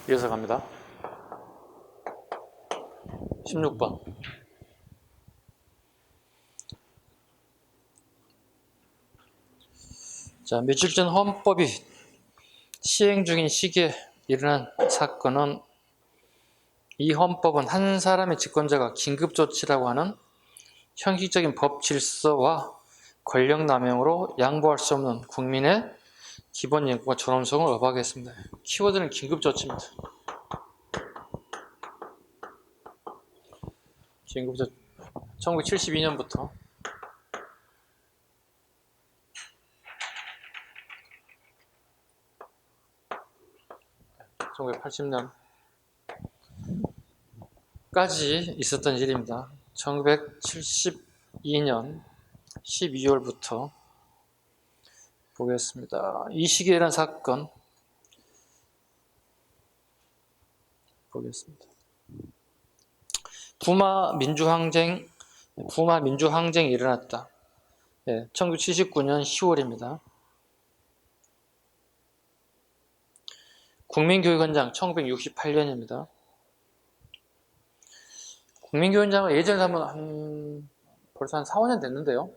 이어서 갑니다. 16번. 자, 며칠 전 헌법이 시행 중인 시기에 일어난 사건은 이 헌법은 한 사람의 집권자가 긴급조치라고 하는 형식적인 법 질서와 권력남용으로 양보할 수 없는 국민의 기본 인권과 존엄성을 억압하겠습니다. 키워드는 긴급조치입니다. 긴급조치 1972년부터 1980년까지 있었던 일입니다. 1972년 12월부터 보겠습니다. 이 시기에 일어난 사건 보겠습니다. 부마 민주항쟁이 일어났다. 1979년 10월입니다. 국민교육원장 1968년입니다. 국민교육원장은 예전에 벌써 한 4, 5년 됐는데요.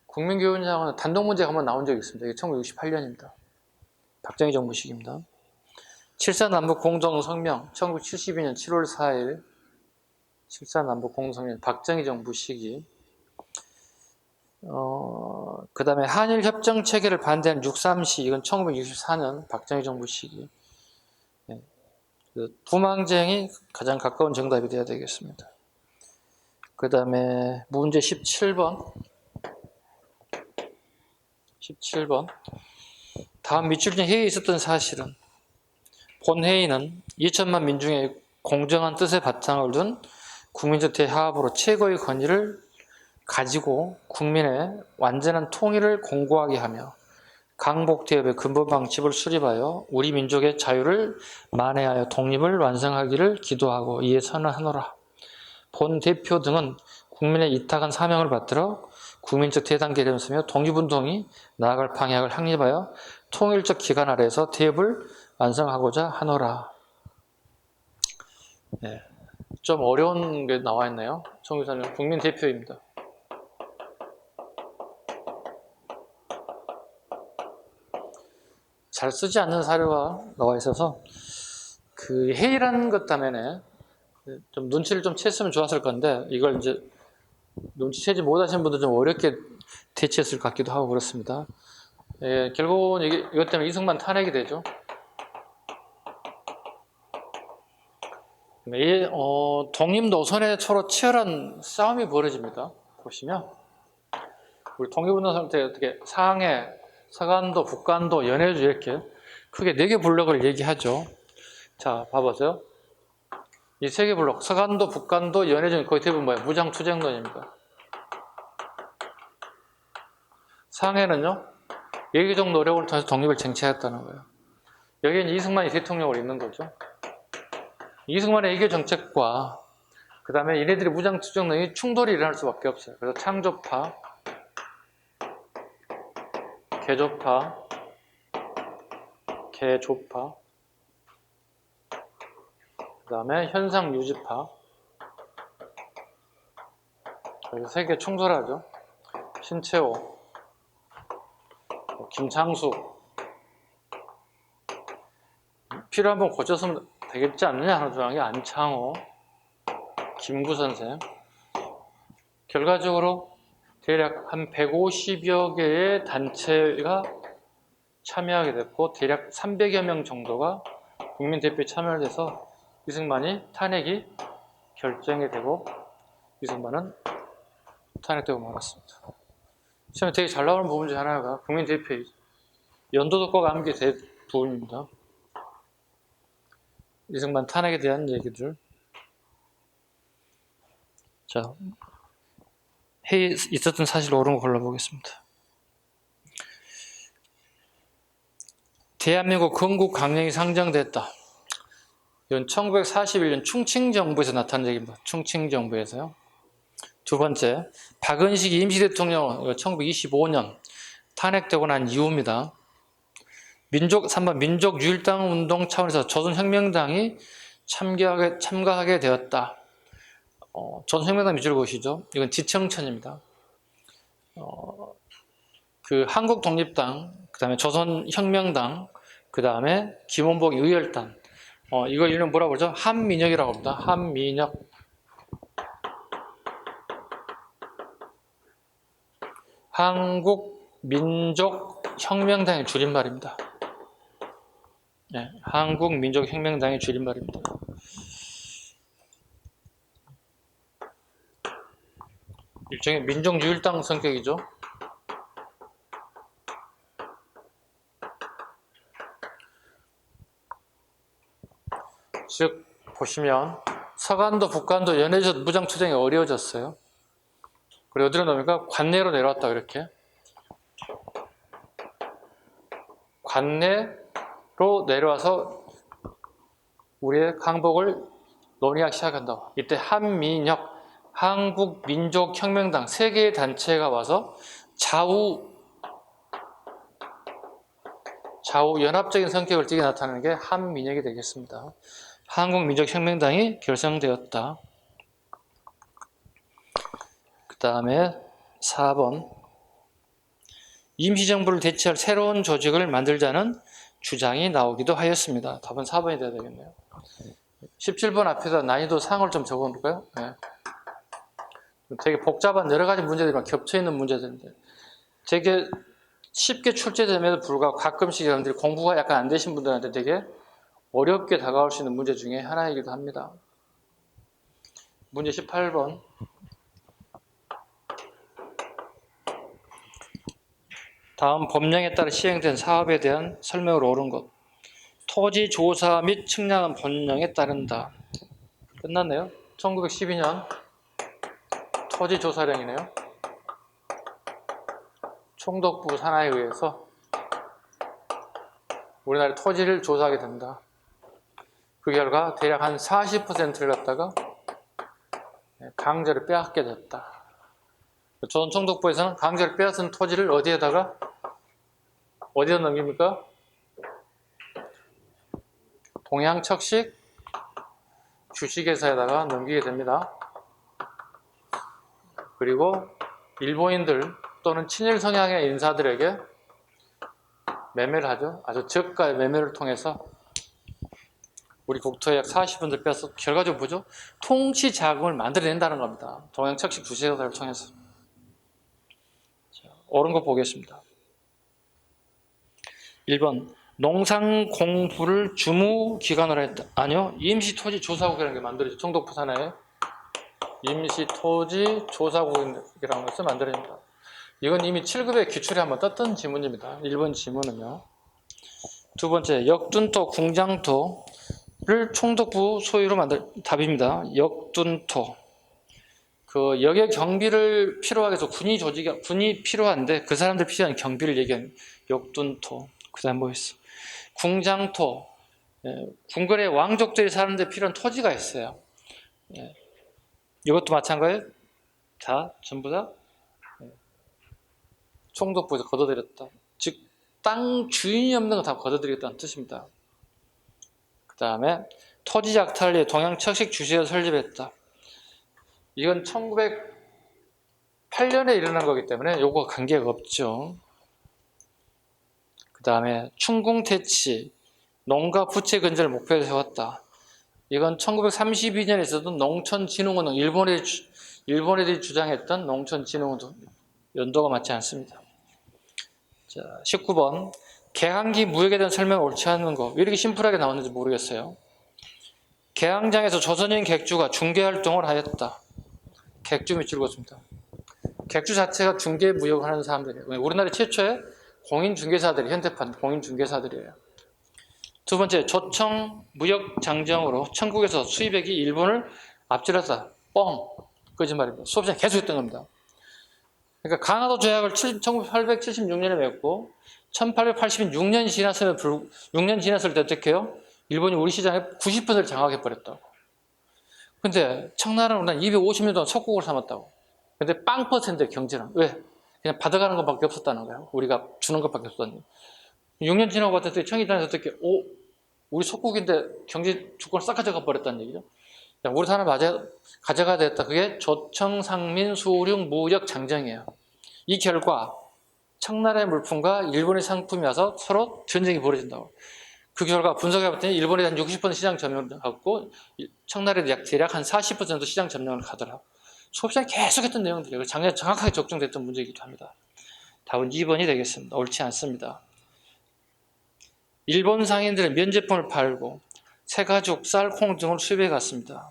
국민교육원장은 단독 문제가 한번 나온 적이 있습니다. 이게 1968년입니다. 박정희 정부 시기입니다. 7.4남북 공동성명 1972년 7월 4일 7.4남북 공동성명 박정희 정부 시기. 그 다음에 한일 협정 체계를 반대한 6.3시 이건 1964년 박정희 정부 시기. 부망쟁이 가장 가까운 정답이 되어야 되겠습니다. 그 다음에 문제 17번. 다음 며칠 전 회의에 있었던 사실은 본 회의는 2천만 민중의 공정한 뜻의 바탕을 둔 국민적 대화합으로 최고의 권위를 가지고 국민의 완전한 통일을 공고하게 하며 강복대업의 근본 방침을 수립하여 우리 민족의 자유를 만회하여 독립을 완성하기를 기도하고 이에 선언하노라. 본 대표 등은 국민의 이탁한 사명을 받들어 국민적 대단계를 쓰며 독립운동이 나아갈 방향을 확립하여 통일적 기관 아래에서 대업을 완성하고자 하노라. 좀 어려운 게 나와 있네요. 정유사님 국민 대표입니다. 잘 쓰지 않는 사료가 나와 있어서 그 회의라는 것 때문에 좀 눈치를 좀 챘으면 좋았을 건데 이걸 이제 눈치채지 못하신 분들 좀 어렵게 대처했을 것 같기도 하고 그렇습니다. 결국은 이것 때문에 이승만 탄핵이 되죠. 독립 노선에 서로 치열한 싸움이 벌어집니다. 보시면 우리 독립운동 때 어떻게 상해, 서간도, 북간도, 연해주 이렇게 크게 4개 블록을 얘기하죠. 자, 봐보세요. 이 3개 블록, 서간도, 북간도, 연해주는 거의 대부분 뭐예요? 무장투쟁론입니다. 상해는요, 예기적 노력을 통해서 독립을 쟁취했다는 거예요. 여기에 이승만이 대통령을 있는 거죠. 이승만의 외교 정책과 그 다음에 얘네들이 무장투쟁론이 충돌이 일어날 수밖에 없어요. 그래서 창조파, 개조파, 개조파, 그 다음에 현상유지파. 그래서 3개 충돌하죠. 신채호, 김창숙. 필요하면 고쳤으면 되겠지 않느냐 하는 조항이 안창호, 김구선생. 결과적으로 대략 한 150여 개의 단체가 참여하게 됐고 대략 300여 명 정도가 국민대표에 참여를 해서 이승만이 탄핵이 결정이 되고 이승만은 탄핵되고 말았습니다. 시험에 되게 잘 나오는 부분 중 하나가 국민대표의 연도덕과 암기된 부분입니다. 이승만 탄핵에 대한 얘기들. 자, 회의에 있었던 사실 옳은 거 골라보겠습니다. 대한민국 건국 강령이 상정됐다. 이건 1941년 충칭정부에서 나타난 얘기입니다. 충칭정부에서요. 두 번째, 박은식이 임시대통령 1925년 탄핵되고 난 이후입니다. 3번 민족유일당 운동 차원에서 조선혁명당이 참가하게 되었다. 조선혁명당 밑줄 보시죠. 이건 지청천입니다. 그 한국독립당, 그 다음에 조선혁명당, 그 다음에 김원복 의열단, 이걸 일명 뭐라고 그러죠? 한민혁이라고 합니다. 한민혁. 한국민족혁명당의 줄임말입니다. 네, 한국민족혁명당의 줄임말입니다. 일종의 민족유일당 성격이죠. 즉 보시면 서간도 북간도 연해져서 무장투쟁이 어려워졌어요. 그리고 어디로 넘으니까 관내로 내려왔다. 이렇게 관내로 내려와서 우리의 강복을 논의하기 시작한다. 이때 한민혁, 한국민족혁명당 세 개의 단체가 와서 좌우 연합적인 성격을 띠게 나타나는 게 한민혁이 되겠습니다. 한국민족혁명당이 결성되었다. 그 다음에 4번 임시정부를 대체할 새로운 조직을 만들자는 주장이 나오기도 하였습니다. 답은 4번이 돼야 되겠네요. 17번 앞에다 난이도 상을 좀 적어놓을까요? 네. 되게 복잡한 여러 가지 문제들이 겹쳐있는 문제들인데 되게 쉽게 출제됨에도 불구하고 가끔씩 여러분들이 공부가 약간 안 되신 분들한테 되게 어렵게 다가올 수 있는 문제 중에 하나이기도 합니다. 문제 18번. 다음 법령에 따라 시행된 사업에 대한 설명을 옳은 것. 토지 조사 및 측량은 법령에 따른다. 끝났네요. 1912년 토지조사령이네요. 총독부 산하에 의해서 우리나라의 토지를 조사하게 된다. 그 결과 대략 한 40%를 갖다가 강제로 빼앗게 됐다. 조선 총독부에서는 강제로 빼앗은 토지를 어디다 넘깁니까? 동양척식 주식회사에다가 넘기게 됩니다. 그리고 일본인들 또는 친일 성향의 인사들에게 매매를 하죠. 아주 저가의 매매를 통해서 우리 국토의 약 40%를 빼서 결과적으로 뭐죠? 통치 자금을 만들어낸다는 겁니다. 동양척식 주식회사를 통해서. 자, 옳은 거 보겠습니다. 1번 농상 공부를 주무기관으로 했다. 아니요. 임시토지조사국이라는 게 만들어져. 총독부 산하에 임시토지조사국이라는 것을 만들어집니다. 이건 이미 7급의 기출에 한번 떴던 지문입니다. 1번 지문은요. 두 번째, 역둔토, 궁장토를 총독부 소유로 답입니다. 역둔토. 그 역의 경비를 필요하게 해서 군이 필요한데 그 사람들 필요한 경비를 얘기하는 역둔토. 그 다음 뭐 있어? 궁장토. 궁궐의 왕족들이 사는데 필요한 토지가 있어요. 이것도 마찬가지예요. 다 전부 다 총독부에서 걷어들였다. 즉 땅 주인이 없는 거 다 걷어들이겠다는 뜻입니다. 그 다음에 토지 약탈리에 동양척식 주시에 설립했다. 이건 1908년에 일어난 거기 때문에 요거 관계가 없죠. 그 다음에 충궁태치, 농가 부채 근절을 목표로 세웠다. 이건 1932년에 있었던 농촌진흥운동, 일본애들이 주장했던 농촌진흥운동 연도가 맞지 않습니다. 자, 19번 개항기 무역에 대한 설명을 옳지 않은 거. 왜 이렇게 심플하게 나왔는지 모르겠어요. 개항장에서 조선인 객주가 중개활동을 하였다. 객주 밑줄 그었습니다. 객주 자체가 중개 무역을 하는 사람들이에요. 우리나라 최초의 공인중개사들이 현대판 공인중개사들이에요. 두 번째, 조청 무역장정으로 천국에서 수입액이 일본을 앞질렀다. 뻥! 거짓말입니다. 수업 시간에 계속 했던 겁니다. 그러니까 강화도 조약을 1876년에 맺고 1886년 지났을 때 어떻게 해요? 일본이 우리 시장에 90%를 장악해버렸다고. 근데 청나라는 우리나라 250년 동안 속국을 삼았다고. 근데 빵 퍼센트의 경제는 왜? 그냥 받아가는 것밖에 없었다는 거예요. 우리가 주는 것밖에 없었다는 거예요. 6년 지나고 봤더니 청일단에서 어떻게 우리 속국인데 경제 주권을 싹 가져가 버렸다는 얘기죠. 우리 사람 가져가야 되겠다. 그게 조청상민 수륙 무역 장정이에요. 이 결과 청나라의 물품과 일본의 상품이 와서 서로 전쟁이 벌어진다고. 그 결과 분석해봤더니 일본에 한 60% 시장 점령을 갖고 청나라에 대략 한 40% 시장 점령을 가더라. 소비자가 계속했던 내용들이에요. 작년에 정확하게 적중됐던 문제이기도 합니다. 답은 2번이 되겠습니다. 옳지 않습니다. 일본 상인들은 면제품을 팔고 새가죽, 쌀, 콩 등을 수입해 갔습니다.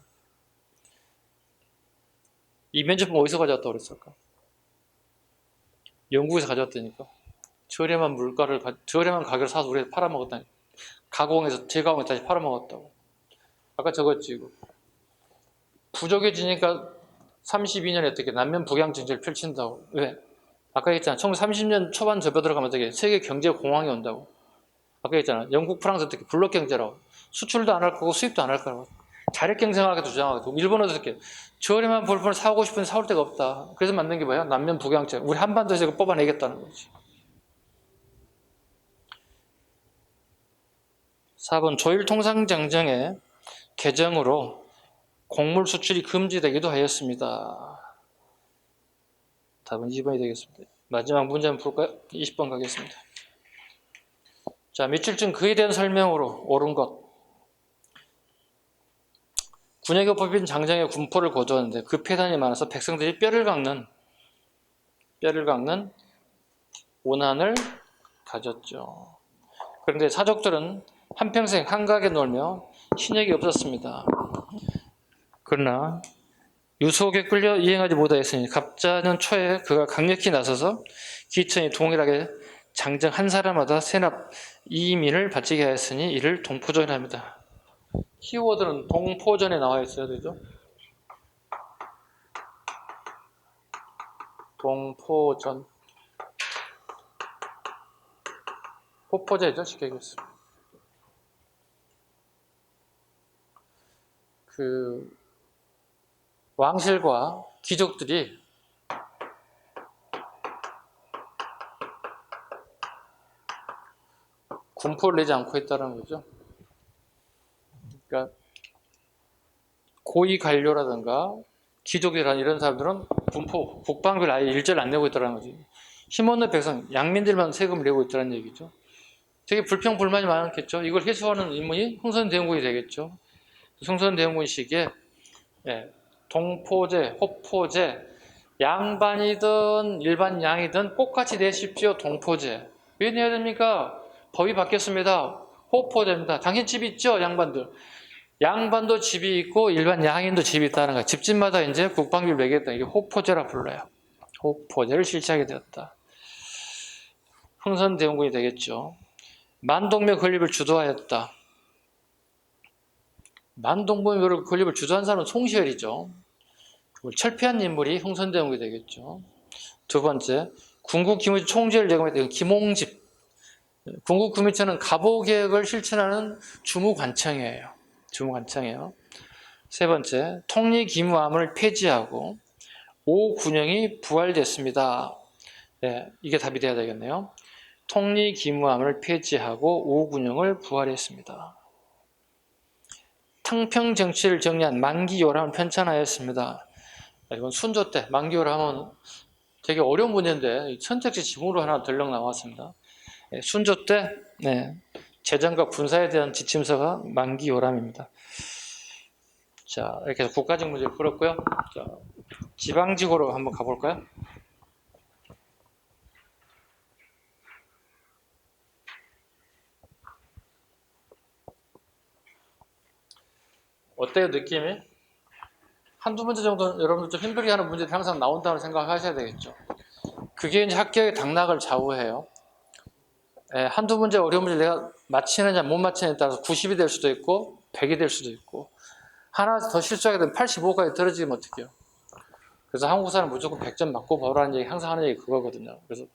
이 면제품 어디서 가져왔다고 그랬을까? 영국에서 가져왔다니까. 저렴한 가격을 사서 우리가 팔아먹었다니. 가공해서 재가공해서 다시 팔아먹었다고. 아까 적었지 이거. 부족해지니까 32년에 어떻게 남면 북양 정책을 펼친다고. 왜? 아까 얘기했잖아. 1930년 초반 접어들어가면 어떻게 세계 경제 공황이 온다고. 아까 얘기했잖아. 영국, 프랑스 어떻게 블록 경제라고. 수출도 안 할 거고 수입도 안 할 거라고. 자력 경쟁하게 주장하고. 일본은 어떻게 저렴한 볼품을 사고 싶은데 사올 데가 없다. 그래서 만든 게 뭐야? 남면 북양책. 우리 한반도에서 이거 뽑아내겠다는 거지. 4번 조일통상장정의 개정으로 곡물 수출이 금지되기도 하였습니다. 답은 2번이 되겠습니다. 마지막 문제 한번 풀까요? 20번 가겠습니다. 자, 며칠 전 그에 대한 설명으로 옳은 것. 군역에 뽑힌 장정의 군포를 거두었는데 그 폐단이 많아서 백성들이 뼈를 깎는 원한을 가졌죠. 그런데 사족들은 한평생 한가하게 놀며 신역이 없었습니다. 그러나 유속에 끌려 이행하지 못하였으니 갑자년 초에 그가 강력히 나서서 기천이 동일하게 장정 한 사람마다 세납 2민을 바치게 하였으니 이를 동포전이라 합니다. 키워드는 동포전에 나와 있어야 되죠. 동포전. 포포제죠, 쉽게 얘기했습니다. 그 왕실과 귀족들이 군포를 내지 않고 있다는 거죠. 그러니까 고위 관료라든가 귀족이라는 이런 사람들은 군포, 국방비를 아예 일절 안 내고 있다는 거지. 힘없는 백성, 양민들만 세금을 내고 있다는 얘기죠. 되게 불평불만이 많았겠죠. 이걸 해소하는 인물이 흥선대원군이 되겠죠. 흥선대원군 시기에 동포제, 호포제, 양반이든 일반 양이든 똑같이 내십시오. 동포제. 왜 내야 됩니까? 법이 바뀌었습니다. 호포제입니다. 당신 집 있죠? 양반들. 양반도 집이 있고 일반 양인도 집이 있다는 거예요. 집집마다 이제 국방비를 매겠다. 이게 호포제라 불러요. 호포제를 실시하게 되었다. 흥선대원군이 되겠죠. 만동묘 건립을 주도하였다. 만동묘 건립을 주도한 사람은 송시열이죠. 철폐한 인물이 흥선대원군이 되겠죠. 두 번째, 군국기무지 총재를 제공했던 김홍집. 군국기무처는 갑오개혁을 실천하는 주무관청이에요. 세 번째, 통리기무함을 폐지하고 오군영이 부활됐습니다. 네, 이게 답이 돼야 되겠네요. 통리기무함을 폐지하고 오군영을 부활했습니다. 탕평정치를 정리한 만기요람을 편찬하였습니다. 이건 순조 때 만기요람은 되게 어려운 문제인데 선택지 지문으로 하나 덜렁 나왔습니다. 순조 때 재정과 군사에 대한 지침서가 만기요람입니다. 자, 이렇게 해서 국가적 문제를 풀었고요. 자, 지방직으로 한번 가볼까요? 어때요, 느낌이? 한두 문제 정도는 여러분들 좀 힘들게 하는 문제들이 항상 나온다고 생각하셔야 되겠죠. 그게 이제 합격의 당락을 좌우해요. 한두 문제 어려운 문제 내가 맞히느냐 못 맞히느냐에 따라서 90이 될 수도 있고 100이 될 수도 있고 하나 더 실수하게 되면 85까지 떨어지면 어떡해요. 그래서 한국사는 무조건 100점 맞고 보라는 얘기 항상 하는 얘기 그거거든요. 그래서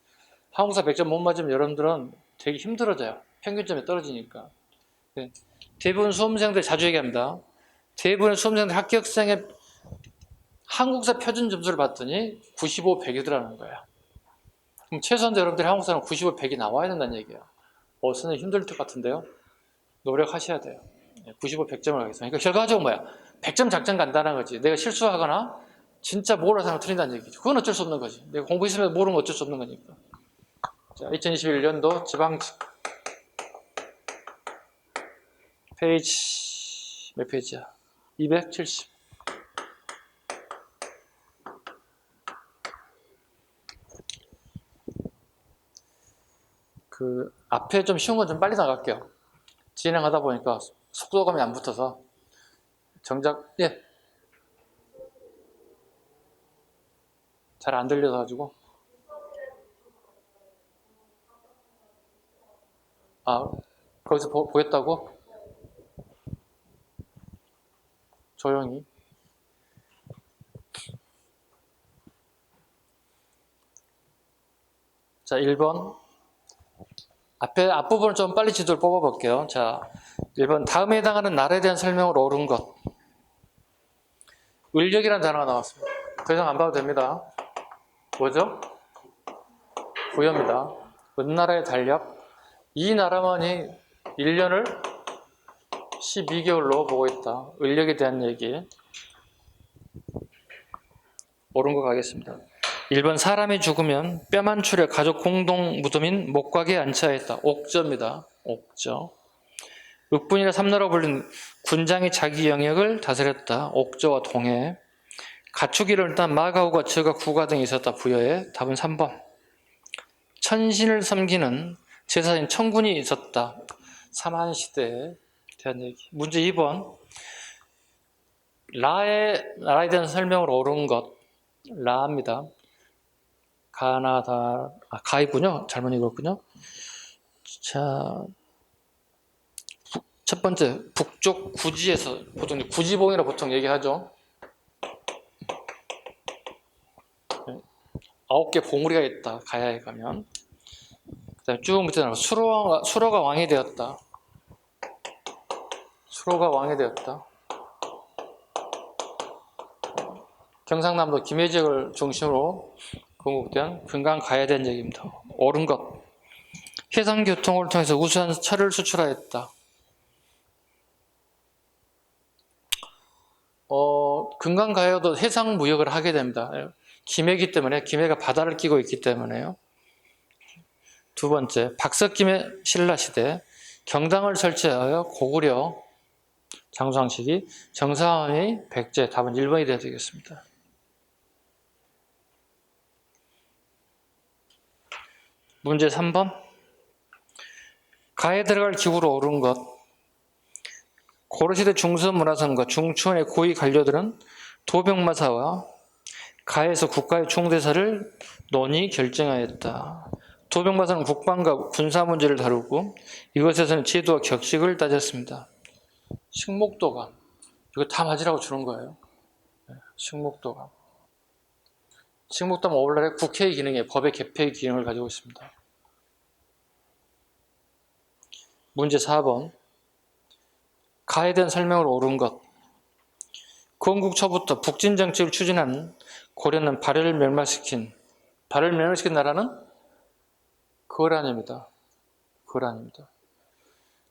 한국사 100점 못 맞으면 여러분들은 되게 힘들어져요. 평균점이 떨어지니까. 대부분 수험생들 자주 얘기합니다. 대부분의 수험생들 합격생의 한국사 표준 점수를 봤더니 95, 100이더라는 거예요. 그럼 최소한 여러분들이 한국사는 95, 100이 나와야 된다는 얘기예요. 선생님 힘들 것 같은데요. 노력하셔야 돼요. 95, 100점을 하겠습니다. 그러니까 결과적으로 뭐야? 100점 작전 간다는 거지. 내가 실수하거나 진짜 모르는 사람 틀린다는 얘기죠. 그건 어쩔 수 없는 거지. 내가 공부 있으면 모르는 건 어쩔 수 없는 거니까. 자, 2021년도 지방직 페이지 몇 페이지야? 270. 그 앞에 좀 쉬운 건 좀 빨리 나갈게요. 진행하다 보니까 속도감이 안 붙어서 정작 잘 안 들려서 가지고 거기서 보였다고? 조용히. 자, 1번. 앞부분을 좀 빨리 지도를 뽑아볼게요. 자, 1번. 다음에 해당하는 나라에 대한 설명을 옳은 것. 을력이라는 단어가 나왔습니다. 더 이상 안 봐도 됩니다. 뭐죠? 부여입니다. 은나라의 달력. 이 나라만이 1년을 12개월로 보고 있다. 을력에 대한 얘기. 옳은 거 가겠습니다. 1번 사람이 죽으면 뼈만 추려 가족 공동 무덤인 목각에 안치하였다. 옥저입니다. 옥저. 윽분이라 삼나라로 불린 군장이 자기 영역을 다스렸다. 옥저와 동해. 가축이를 일단 마가우가 저가 구가 등이 있었다. 부여에. 답은 3번. 천신을 섬기는 제사인 천군이 있었다. 삼한시대에 대한 얘기. 문제 2번. 나라에 대한 설명을 옳은 것. 라입니다. 가이군요. 잘못 읽었군요. 자, 첫 번째, 북쪽 구지에서, 보통 구지봉이라고 보통 얘기하죠. 9개 봉우리가 있다. 가야에 가면. 그 다음에 쭉 밑에 나가면 수로가 왕이 되었다. 수로가 왕이 되었다. 경상남도 김해 지역을 중심으로 건국된 금강 가야에 대한 얘기입니다. 옳은 것. 해상교통을 통해서 우수한 철을 수출하였다. 금강 가야도 해상 무역을 하게 됩니다. 김해이기 때문에, 김해가 바다를 끼고 있기 때문에요. 두 번째, 박석김의 신라시대 경당을 설치하여 고구려 장수왕실이 정사함의 백제. 답은 1번이 되어야 되겠습니다. 문제 3번. 가에 들어갈 기구로 옳은 것. 고려시대 중서문화선과 중추원의 고위 관료들은 도병마사와 가에서 국가의 총대사를 논의 결정하였다. 도병마사는 국방과 군사 문제를 다루고 이것에서는 제도와 격식을 따졌습니다. 식목도감. 이거 다 맞으라고 주는 거예요. 식목도감. 식목도감은 오늘날의 국회의 기능에 법의 개폐의 기능을 가지고 있습니다. 문제 4번. 가에 대한 설명을 옳은 것. 건국 초부터 북진 정책을 추진한 고려는 발해를 멸망시킨 나라는 거란입니다. 거란입니다.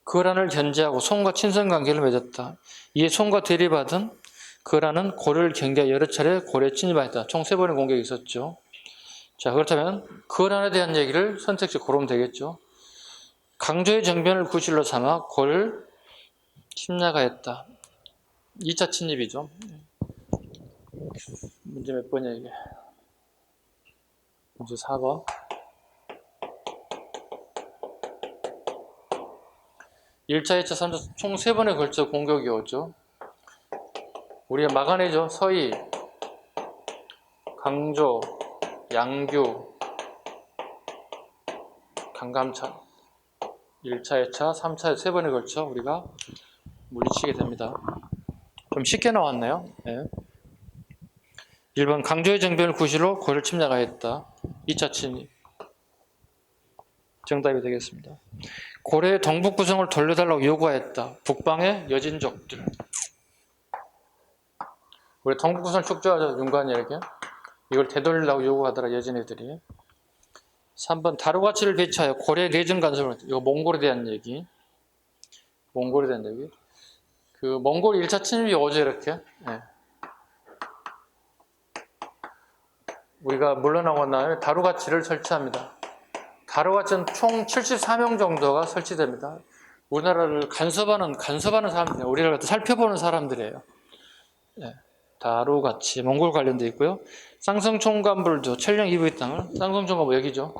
거란을 견제하고 송과 친선 관계를 맺었다. 이에 송과 대립하던 거란은 고려를 경계해 여러 차례 고려에 침입하였다. 총 3번의 공격이 있었죠. 자, 그렇다면 거란에 대한 얘기를 선택지 고르면 되겠죠. 강조의 정변을 구실로 삼아 고려를 침략하였다. 2차 침입이죠. 문제 몇 번이야 이게? 문제 4번. 1차, 2차, 3차 총 3번에 걸쳐 공격이 오죠. 우리가 막아내죠. 서희, 강조, 양규, 강감찬. 1차, 2차, 3차 3번에 걸쳐 우리가 물리치게 됩니다. 좀 쉽게 나왔네요. 네. 1번 강조의 정변을 구실로 고려를 침략하였다. 2차 침입. 정답이 되겠습니다. 고려의 동북 구성을 돌려달라고 요구하였다. 북방의 여진족들. 우리 동북 구성을 축조하죠. 윤관이에게. 이걸 되돌리려고 요구하더라. 여진애들이. 3번 다루가치를 배치하여 고려 내전 간섭을, 이거 몽골에 대한 얘기. 몽골에 대한 얘기. 그 몽골 1차 침입이 오죠, 이렇게. 네. 우리가 물러나고 나면 다루가치를 설치합니다. 다루가치는 총 74명 정도가 설치됩니다. 우리나라를 간섭하는 사람들이에요. 우리나라를 살펴보는 사람들이에요. 네. 다루가치, 몽골 관련돼 있고요. 쌍성총관불도 천령 이브의 땅을, 쌍성총관불 여기죠.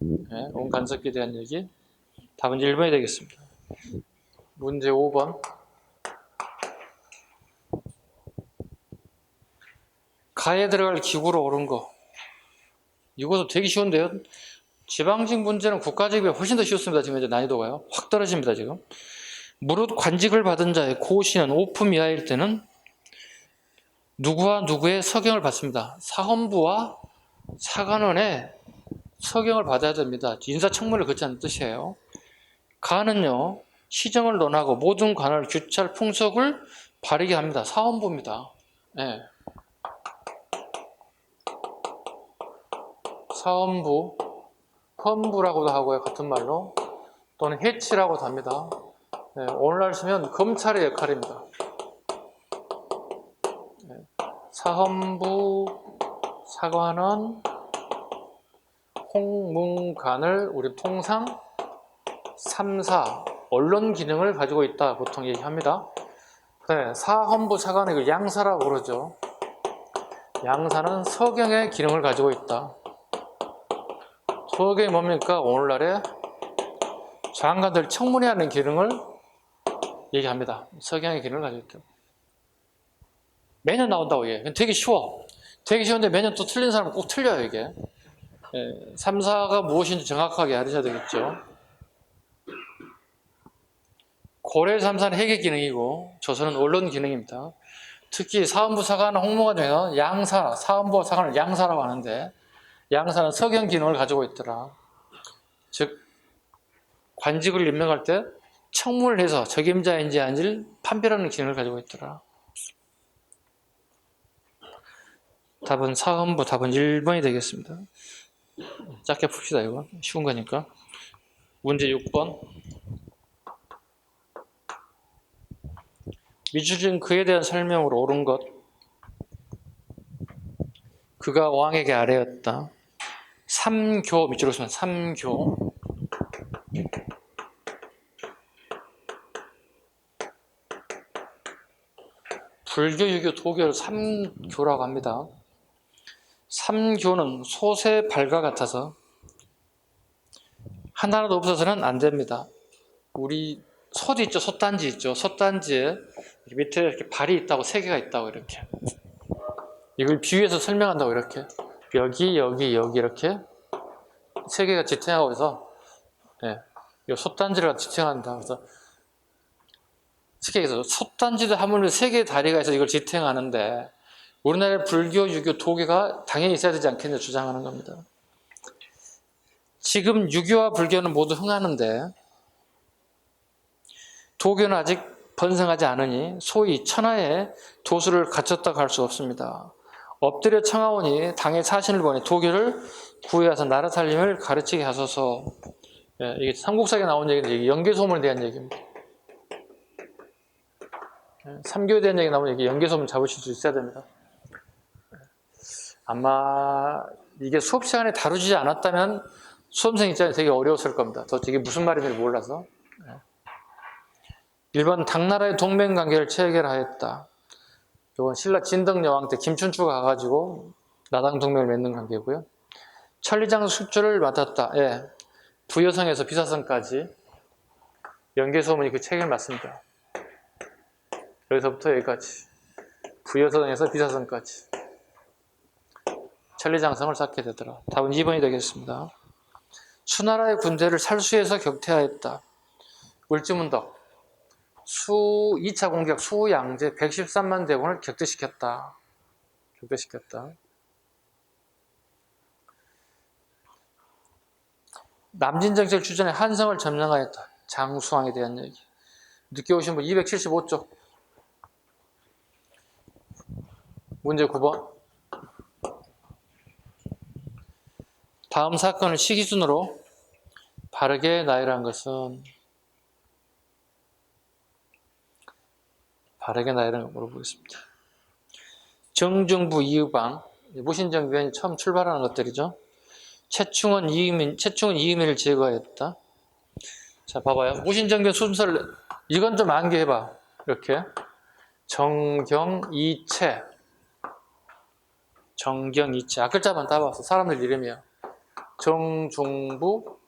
네, 온 간섭기에 대한 얘기. 답은 1번이 되겠습니다. 문제 5번. 가에 들어갈 기구로 옳은 거. 이것도 되게 쉬운데요. 지방직 문제는 국가직이 훨씬 더 쉬웠습니다. 지금 이제 난이도가요. 확 떨어집니다, 지금. 무릇 관직을 받은 자의 고시는 오품 이하일 때는 누구와 누구의 서경을 받습니다. 사헌부와 사관원의 서경을 받아야 됩니다. 인사청문을 거치는 뜻이에요. 가는요, 시정을 논하고 모든 관할 규찰 풍속을 바르게 합니다. 사헌부입니다. 네. 사헌부, 헌부라고도 하고요, 같은 말로. 또는 해치라고도 합니다. 네, 오늘날 쓰면 검찰의 역할입니다. 네. 사헌부, 사관원, 홍문관을 우리 통상 3사, 언론 기능을 가지고 있다 보통 얘기합니다. 네, 사헌부, 사관원을 양사라고 그러죠. 양사는 서경의 기능을 가지고 있다. 서경이 뭡니까? 오늘날의 장관들 청문회하는 기능을 얘기합니다. 서경의 기능을 가지고 있다. 매년 나온다고 얘기해요. 되게 쉬워. 되게 쉬운데 매년 또 틀린 사람은 꼭 틀려요, 이게. 3사가 무엇인지 정확하게 알으셔야 되겠죠. 고려 3사는 회계 기능이고 조선은 언론 기능입니다. 특히 사헌부, 사관원, 홍무관 중에서 양사, 사헌부, 사관을 양사라고 하는데 양사는 서경 기능을 가지고 있더라. 즉 관직을 임명할 때 청문을 해서 적임자인지 아닌지를 판별하는 기능을 가지고 있더라. 답은 사헌부, 답은 1번이 되겠습니다. 짧게 풉시다. 이거 쉬운 거니까. 문제 6번. 미추진 그에 대한 설명으로 옳은 것. 그가 왕에게 아뢰었다. 삼교, 밑줄로 쓰면 삼교. 불교, 유교, 도교를 삼교라고 합니다. 삼교는 소세 발과 같아서 하나라도 없어서는 안 됩니다. 우리 솥 있죠? 솥단지 있죠? 솥단지에 밑에 이렇게 발이 있다고, 세 개가 있다고, 이렇게. 이걸 비유해서 설명한다고, 이렇게. 여기, 여기, 여기, 이렇게. 세 개가 지탱하고 있어. 네. 이 솥단지를 지탱한다. 그래서 쉽게 얘기해서 솥단지도 하물며 세 개의 다리가 있어 이걸 지탱하는데, 우리나라의 불교, 유교, 도교가 당연히 있어야 되지 않겠냐 주장하는 겁니다. 지금 유교와 불교는 모두 흥하는데 도교는 아직 번성하지 않으니 소위 천하의 도수를 갖췄다고 할 수 없습니다. 엎드려 청하오니 당의 사신을 보니 도교를 구해와서 나라 살림을 가르치게 하소서. 예, 이게 삼국사에 나온 얘기인데 연개소문에 대한 얘기입니다. 삼교에 대한 얘기 나오면 이게 연개소문 잡으실 수 있어야 됩니다. 아마 이게 수업 시간에 다루지 않았다면 수험생 입장에 되게 어려웠을 겁니다. 저 이게 무슨 말인지 몰라서. 1번 당나라의 동맹관계를 체결하였다. 이건 신라 진덕여왕 때 김춘추가 가가지고 나당 동맹을 맺는 관계고요. 천리장 숙주를 맡았다. 예. 부여성에서 비사성까지 연개소문이 그 책을 맞습니다. 여기서부터 여기까지. 부여성에서 비사성까지. 천리장성을 쌓게 되더라. 답은 2번이 되겠습니다. 수나라의 군대를 살수에서 격퇴하였다. 울주문덕. 2차 공격 수양제 113만 대군을 격퇴시켰다. 남진정책 주전에 한성을 점령하였다. 장수왕에 대한 얘기. 늦게 오신 분 275쪽. 문제 9번. 다음 사건을 시기순으로 바르게 나열한 것은 바르게 나열한 거 물어보겠습니다. 정중부 이의방, 무신정변이 처음 출발하는 것들이죠. 최충원 이의민을 제거했다. 자, 봐봐요. 무신정변 순서를 이건 좀 암기해봐. 이렇게 정경이채, 앞글자만 따봤어. 사람들 이름이야. 정중부,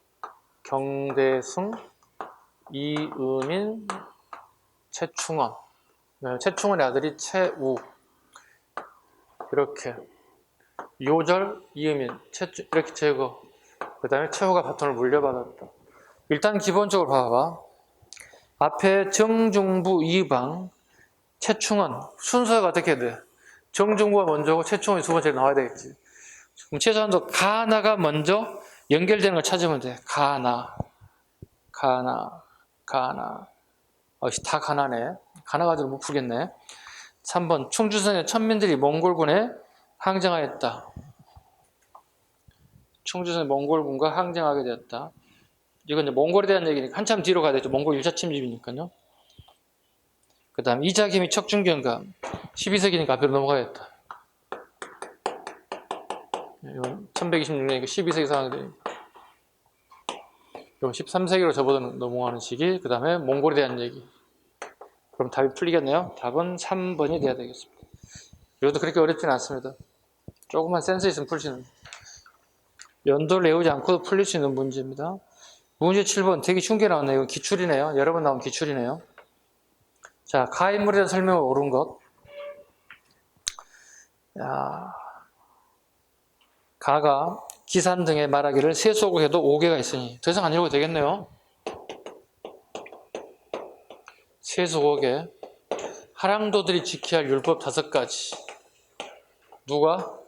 경대승, 이의민, 최충원. 최충원의 아들이 최우. 이렇게 요절, 이의민, 이렇게 제거. 그 다음에 최우가 바톤을 물려받았다. 일단 기본적으로 봐봐. 앞에 정중부, 이의방, 최충원. 순서가 어떻게 돼? 정중부가 먼저고 최충원이 두 번째로 나와야 되겠지. 그럼 최소한도 가나가 먼저 연결되는 걸 찾으면 돼. 가나. 다 가나네. 가나 가지고 못 풀겠네. 3번 충주선의 천민들이 몽골군에 항쟁하였다. 충주선의 몽골군과 항쟁하게 되었다. 이건 이제 몽골에 대한 얘기니까 한참 뒤로 가야 되죠. 몽골 1차 침입이니까요. 그 다음 이자겸이 척준경감 12세기니까 앞으로 넘어가야겠다. 이건 1126년이니까 12세기 상황이 되니까. 이건 13세기로 접어서 넘어가는 시기. 그 다음에 몽골에 대한 얘기. 그럼 답이 풀리겠네요. 답은 3번이 돼야 되겠습니다. 이것도 그렇게 어렵지는 않습니다. 조금만 센스 있으면 풀 수 있는, 연도를 외우지 않고도 풀릴 수 있는 문제입니다. 문제 7번 되게 쉬운 게 나왔네요. 이건 기출이네요. 여러 번 나온 기출이네요. 자, 가인물에 대한 설명을 옳은 것. 가가 기산 등의 말하기를 세수하고 해도 5개가 있으니 더 이상 안 읽어도 되겠네요. 세수 5개. 하랑도들이 지켜야 할 율법 5가지. 누가?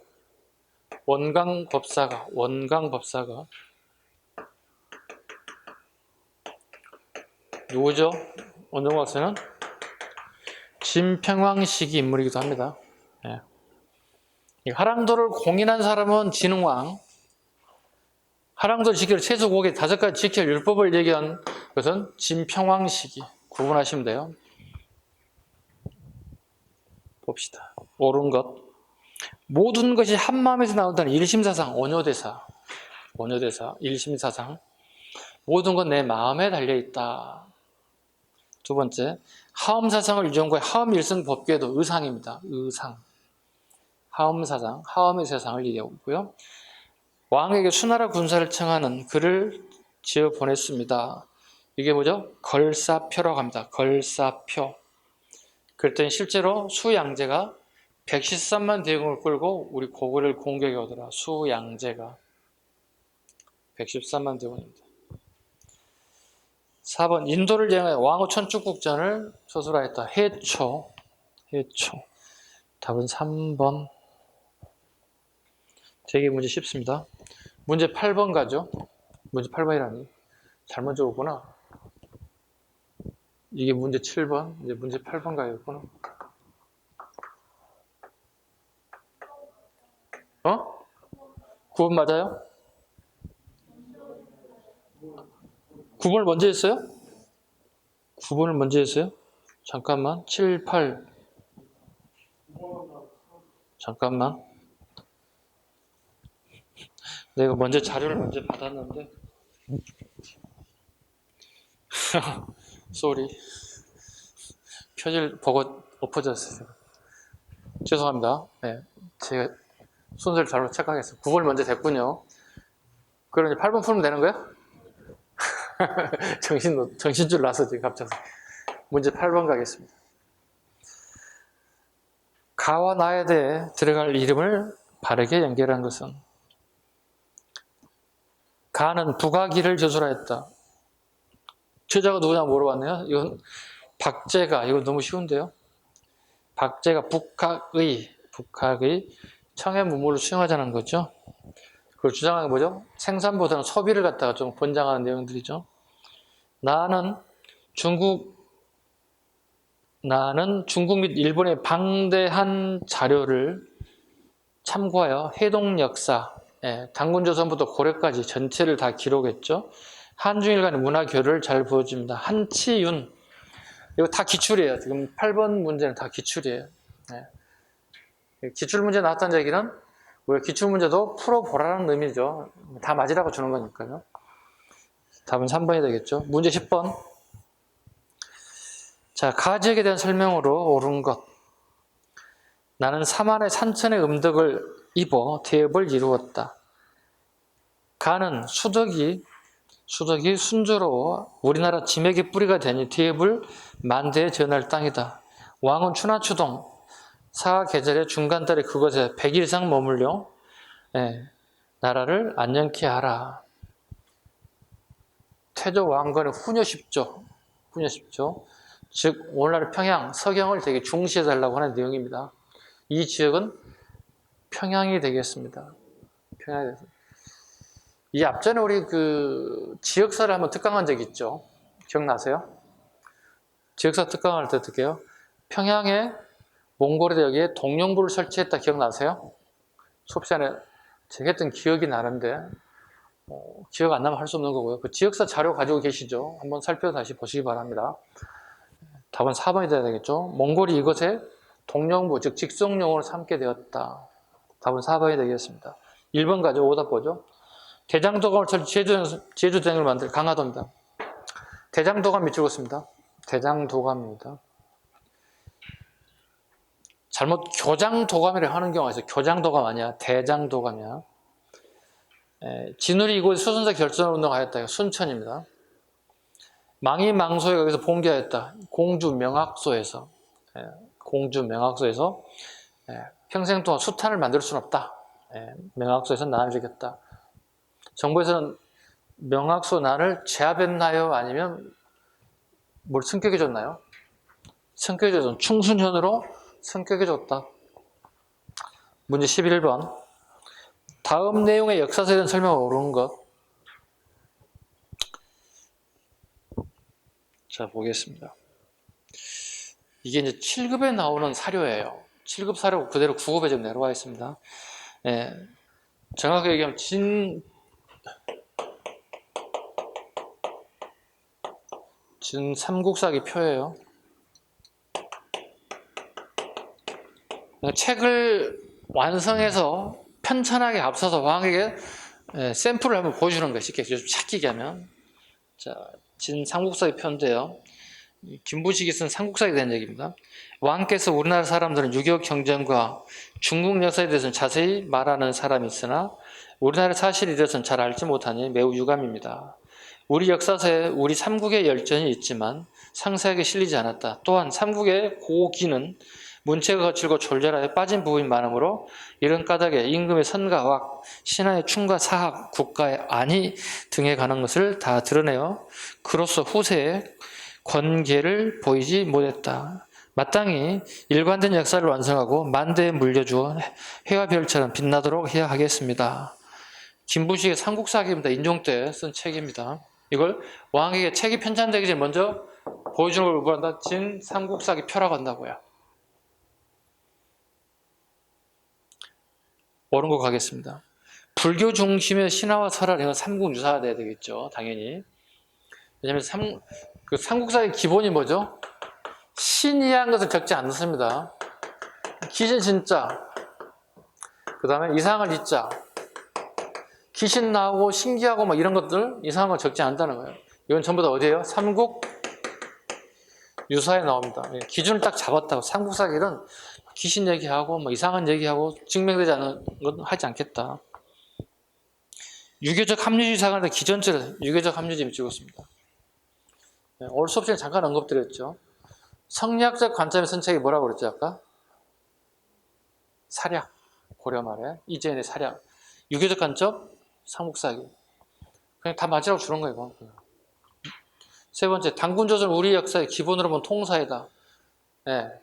원강법사가. 누구죠? 원정국 박사는 진평왕식이 인물이기도 합니다. 예. 하랑도를 공인한 사람은 진흥왕, 하랑도를 지키려 최소 5개 5가지 지켜야 할 율법을 얘기한 것은 진평왕식이. 구분하시면 돼요. 봅시다. 옳은 것. 모든 것이 한 마음에서 나온다는 일심사상, 원효대사, 일심사상. 모든 건 내 마음에 달려있다. 두 번째, 하엄사상을 유전구의 하엄일선 법궤도 의상입니다. 의상. 하엄사상, 하엄의 세상을 얘기하고 있고요. 왕에게 수나라 군사를 청하는 글을 지어 보냈습니다. 이게 뭐죠? 걸사표라고 합니다. 걸사표. 그랬더니 실제로 수양제가 113만 대군을 끌고 우리 고구려를 공격해 오더라. 수양제가 113만 대군입니다. 4번 인도를 여행하여 왕후 천축국전을 서술하였다. 해초. 답은 3번. 되게 문제 쉽습니다. 문제 8번 가죠. 문제 8번이라니 잘못 적었구나. 이게 문제 7번, 이제 문제 8번 가야겠구나. 9번 맞아요? 9번을 먼저 했어요? 9번을 먼저 했어요? 잠깐만. 7, 8. 잠깐만. 내가 먼저 자료를 먼저 받았는데. 쏘리. 표지를 보고 엎어졌어요. 죄송합니다. 네, 제가 순서를 잘못 착각했어요. 9번을 먼저 됐군요. 그럼 이제 8번 풀면 되는 거야? 정신줄 나서 지금 갑자기. 문제 8번 가겠습니다. 가와 나에 대해 들어갈 이름을 바르게 연결한 것은 가는 북악이를 저술하였다. 저자가 누구냐 물어봤네요. 이건 박제가, 이거 너무 쉬운데요. 박제가 북학의 청해무무를 수용하자는 거죠. 그걸 주장하는 게 뭐죠? 생산보다는 소비를 갖다가 좀 권장하는 내용들이죠. 나는 중국 및 일본의 방대한 자료를 참고하여 해동 역사, 단군조선부터 고려까지 전체를 다 기록했죠. 한중일 간의 문화 교류를 잘 보여줍니다. 한치윤. 이거 다 기출이에요. 지금 8번 문제는 다 기출이에요. 기출 문제 나왔다는 얘기는 우리가 기출 문제도 풀어보라는 의미죠. 다 맞으라고 주는 거니까요. 답은 3번이 되겠죠. 문제 10번. 자, 가지역에 대한 설명으로 옳은 것. 나는 사만의 산천의 음덕을 입어 대업을 이루었다. 가는 수덕이 순조로워 우리나라 지맥의 뿌리가 되니 대업을 만대에 전할 땅이다. 왕은 추나추동 사계절의 중간달에 그것에 100일 이상 머물려 나라를 안녕케 하라. 태조 왕건의 후녀 10조. 즉 오늘날 평양, 서경을 되게 중시해달라고 하는 내용입니다. 이 지역은 평양이 되겠습니다. 이 앞전에 우리 그 지역사를 한번 특강한 적 있죠. 기억나세요? 지역사 특강할 때 어떻게 해요? 평양에 몽골 대역에 동령부를 설치했다 기억나세요? 수업 시간에 제가 했던 기억이 나는데 기억 안 나면 할 수 없는 거고요. 그 지역사 자료 가지고 계시죠? 한번 살펴서 다시 보시기 바랍니다. 답은 4번이 돼야 되겠죠? 몽골이 이것에 동령부, 즉 직송용으로 삼게 되었다. 답은 4번이 되겠습니다. 1번 가지고 오답 보죠. 대장도감을 설치, 제주도행을 만들 강화도입니다. 대장도감 밑줄 긋습니다. 대장도감입니다. 잘못 교장도감이라고 하는 경우가 있어요. 교장도감 아니야. 대장도감이야. 진울이 이곳에 수선사 결전운동하였다. 순천입니다. 망이 망소에 거기서 봉기하였다. 공주 명학소에서 평생 동안 수탄을 만들 수는 없다. 명학소에서 난을 죽였다. 정부에서는 명학소 난을 제압했나요? 아니면 뭘 승격해줬나요? 승격해줬던 충순현으로 승격해줬다. 문제 11번. 다음 내용의 역사서에 대한 설명을 옳은 것. 자, 보겠습니다. 이게 이제 7급에 나오는 사료예요. 7급 사료 그대로 9급에 좀 내려와 있습니다. 정확하게 얘기하면 진 삼국사기 표예요. 책을 완성해서 편찬하게 앞서서 왕에게 샘플을 한번 보여주는 거예요. 쉽게 좀 찾기게 하면. 자, 진 삼국사기 표인데요. 김부식이 쓴 삼국사에 대한 얘기입니다. 왕께서 우리나라 사람들은 6.25 경쟁과 중국 역사에 대해서는 자세히 말하는 사람이 있으나 우리나라 사실에 대해서는 잘 알지 못하니 매우 유감입니다. 우리 역사서에 우리 삼국의 열전이 있지만 상세하게 실리지 않았다. 또한 삼국의 고기는 문체가 거칠고 졸렬하여 빠진 부분이 많으므로 이런 까닭에 임금의 선가와 신하의 충과 사학, 국가의 안위 등에 관한 것을 다 드러내어 그로써 후세에 권계를 보이지 못했다. 마땅히 일관된 역사를 완성하고 만대에 물려주어 해와 별처럼 빛나도록 해야 하겠습니다. 김부식의 삼국사기입니다. 인종 때 쓴 책입니다. 이걸 왕에게 책이 편찬되기 전에 먼저 보여주는 걸 뭐한다? 진 삼국사기 표라고 한다고요. 옳은 거 가겠습니다. 불교 중심의 신화와 설화, 이건 삼국유사가 돼야 되겠죠. 당연히. 왜냐하면 삼국사의 기본이 뭐죠? 신이한 것을 적지 않습니다. 귀신 진짜, 그 다음에 이상한 이자, 귀신 나오고 신기하고 막 이런 것들 이상한 걸 적지 않다는 거예요. 이건 전부 다 어디예요? 삼국 유사에 나옵니다. 기준을 딱 잡았다고. 삼국사기는 귀신 얘기하고 뭐 이상한 얘기하고 증명되지 않은 건 하지 않겠다. 유교적 합리주의 사관의 기전제를 유교적 합리주의 찍었습니다. 올 수업 시간에 잠깐 언급드렸죠. 성리학적 관점의 쓴 책이 뭐라고 그랬죠 아까? 사략. 고려 말에 이재현의 사략. 유교적 관점 삼국사기. 그냥 다 맞으라고 주는 거예요. 세 번째, 단군조선 우리 역사의 기본으로 본 통사이다.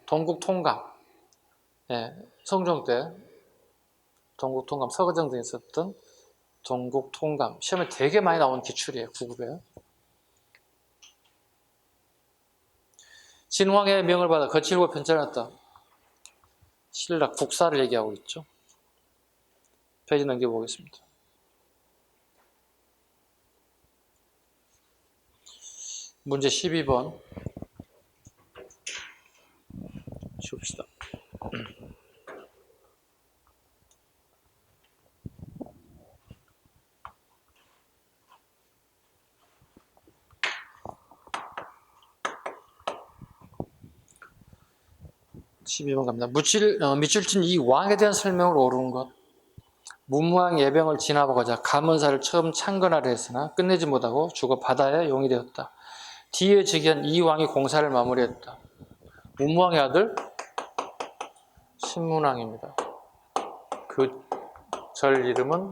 동국 통감. 성종 때 동국 통감, 서거정 등에 있었던 동국 통감. 시험에 되게 많이 나온 기출이에요. 9급에. 진왕의 명을 받아 거칠고 편찬했다. 신라 국사를 얘기하고 있죠. 페이지 넘겨보겠습니다. 문제 12번 쉬웁시다. 갑니다. 미출진 이 왕에 대한 설명을 오르는 것. 문무왕 예병을 진압하고자 감은사를 처음 창건하려 했으나 끝내지 못하고 죽어 바다에 용이 되었다. 뒤에 즉위한 이 왕이 공사를 마무리했다. 문무왕의 아들 신문왕입니다. 그 절 이름은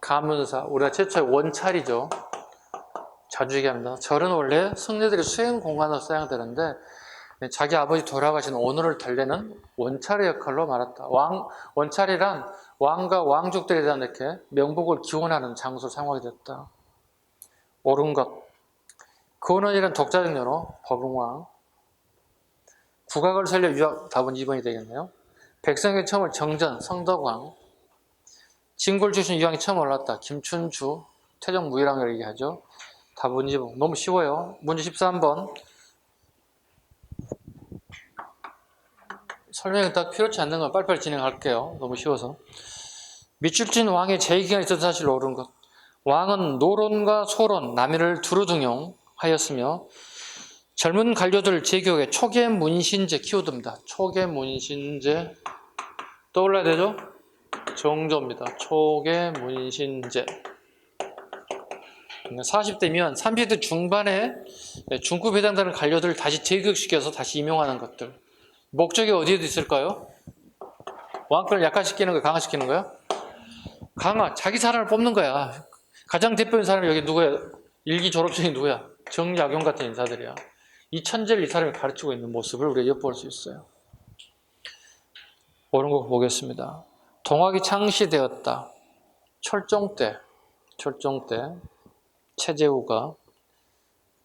감은사, 우리가 최초의 원찰이죠. 자주 얘기합니다. 절은 원래 승려들의 수행 공간으로 사용되는데 자기 아버지 돌아가신 오늘을 달래는 원찰의 역할로 말했다. 원찰이란 왕과 왕족들에 대한 이렇게 명복을 기원하는 장소를 사용하게 됐다. 옳은 것. 근원이란 독자적 연호, 법흥왕. 국악을 살려 유학, 답은 2번이 되겠네요. 백성의 처음을 정전, 성덕왕. 진골 출신 유왕이 처음 올랐다. 김춘주, 태종무일왕을 얘기하죠. 답은 2번. 너무 쉬워요. 문제 13번. 설명이 딱 필요치 않는 건 빨리빨리 진행할게요. 너무 쉬워서. 미출진 왕의 제기가 있었던 사실 옳은 것. 왕은 노론과 소론, 남인을 두루 등용하였으며 젊은 관료들 제교에 초계 문신제 키워둡니다. 초계 문신제 떠올라야 되죠? 정조입니다. 초계 문신제. 40대면 30대 중반에 중급 해당되는 관료들을 다시 재교육시켜서 다시 임용하는 것들. 목적이 어디에도 있을까요? 왕권을 약화시키는 거야? 강화시키는 거야? 강화. 자기 사람을 뽑는 거야. 가장 대표인 사람이 여기 누구야? 일기 졸업생이 누구야? 정약용 같은 인사들이야. 이 천재를 이 사람이 가르치고 있는 모습을 우리가 엿볼 수 있어요. 옳은 거 보겠습니다. 동학이 창시되었다. 철종 때 최재우가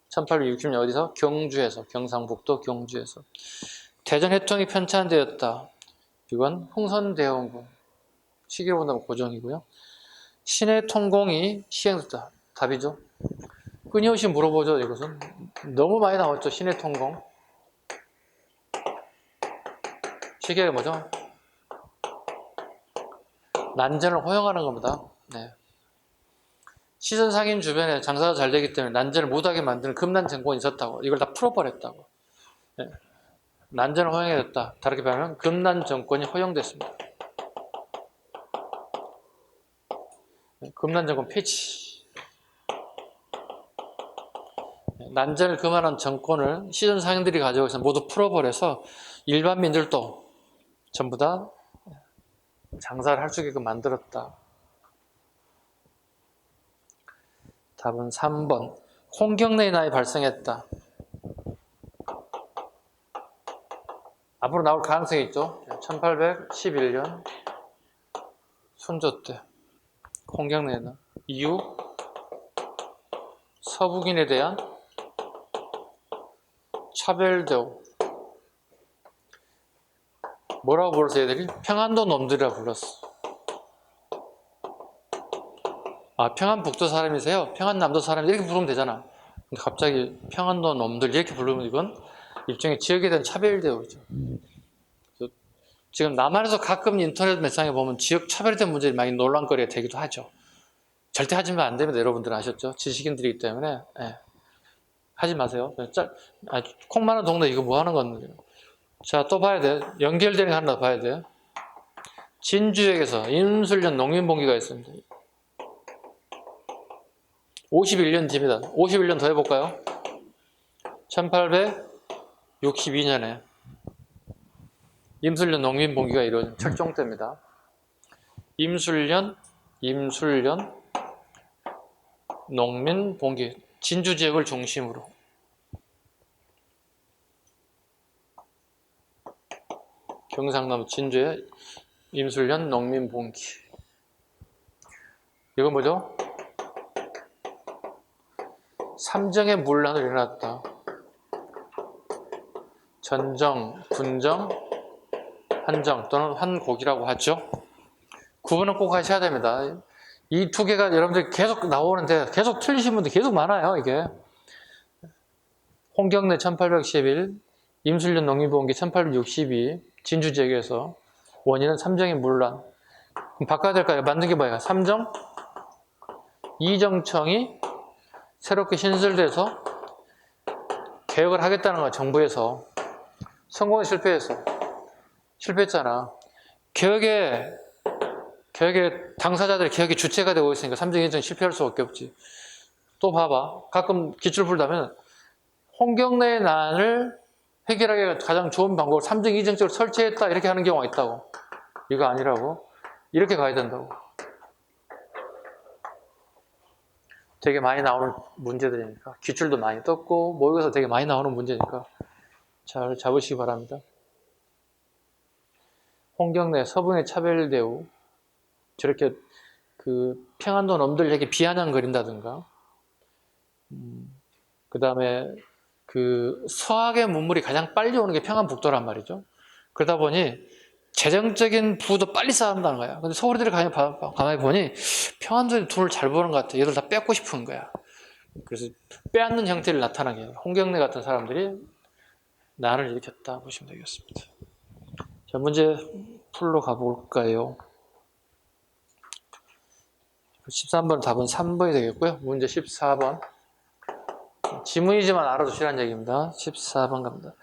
1860년 어디서? 경주에서, 경상북도 경주에서. 대전 해통이 편찬되었다. 이건 흥선대원군. 시기로 본다면 고정이고요. 신의 통공이 시행됐다. 답이죠. 끊임없이 물어보죠. 이것은 너무 많이 나왔죠. 신의 통공. 시기가 뭐죠? 난전을 허용하는 겁니다. 네. 시선 상인 주변에 장사가 잘 되기 때문에 난전을 못하게 만드는 금난 정권이 있었다고. 이걸 다 풀어버렸다고. 네. 난전을 허용해줬다. 다르게 말하면 금난 정권이 허용됐습니다. 네. 금난 정권 폐지. 네. 난전을 금하는 정권을 시선 상인들이 가지고 있어 모두 풀어버려서 일반 민들도 전부 다 장사를 할 수 있게끔 만들었다. 답은 3번. 홍경래의 나이 발생했다. 앞으로 나올 가능성이 있죠. 1811년 순조 때 홍경래의 나이. 이유 서북인에 대한 차별대우. 뭐라고 불렀어 얘들이? 평안도 놈들이라 불렀어. 아, 평안북도 사람이세요? 평안남도 사람 이렇게 부르면 되잖아. 근데 갑자기 평안도 놈들 이렇게 부르면 이건 일종의 지역에 대한 차별대우죠. 지금 남한에서 가끔 인터넷 매상에 보면 지역 차별에 대한 문제들이 많이 논란거리가 되기도 하죠. 절대 하시면 안 됩니다. 여러분들은 아셨죠? 지식인들이기 때문에. 네. 하지 마세요. 콩 많은 동네 이거 뭐 하는 건데. 자, 또 봐야 돼. 연결되는 거 하나 봐야 돼. 진주역에서 임술련 농민봉기가 있습니다. 51년 뒤입니다. 51년 더 해볼까요? 1862년에 임술련 농민봉기가 이루어진 철종 때입니다. 임술련 농민봉기. 진주 지역을 중심으로. 경상남 진주의 임술련 농민봉기. 이건 뭐죠? 삼정의 문란을 일어났다. 전정, 군정, 한정 또는 한곡이라고 하죠. 구분은 꼭 하셔야 됩니다. 이 두 개가 여러분들 계속 나오는데 계속 틀리신 분들 계속 많아요. 이게 홍경래 1811, 임술련 농민보험기 1862, 진주 지역에서 원인은 삼정의 문란. 그럼 바꿔야 될까요? 만든 게 뭐예요? 삼정? 이정청이 새롭게 신설돼서 개혁을 하겠다는 거야, 정부에서. 성공에 실패했잖아. 개혁의 당사자들이 개혁의 주체가 되고 있으니까 삼정 이정이 실패할 수밖에 없지. 또 봐봐. 가끔 기출 풀다면 홍경래의 난을 해결하기 가장 좋은 방법을 삼정 이정적으로 설치했다 이렇게 하는 경우가 있다고. 이거 아니라고. 이렇게 가야 된다고. 되게 많이 나오는 문제들이니까. 기출도 많이 떴고 모의고사 되게 많이 나오는 문제니까 잘 잡으시기 바랍니다. 홍경래 서부의 차별 대우. 저렇게 그 평안도 놈들 이렇게 비아냥거린다든가. 그 다음에 그 서학의 문물이 가장 빨리 오는 게 평안북도란 말이죠. 그러다 보니 재정적인 부도 빨리 쌓는다는 거야. 근데 서울애들이 가만히 보니 평안도에 돈을 잘 버는 것 같아. 얘들 다 뺏고 싶은 거야. 그래서 빼앗는 형태를 나타나게 해요. 홍경래 같은 사람들이 난을 일으켰다 보시면 되겠습니다. 자, 문제 풀로 가볼까요? 13번 답은 3번이 되겠고요. 문제 14번. 지문이지만 알아두시라는 얘기입니다. 14번 갑니다.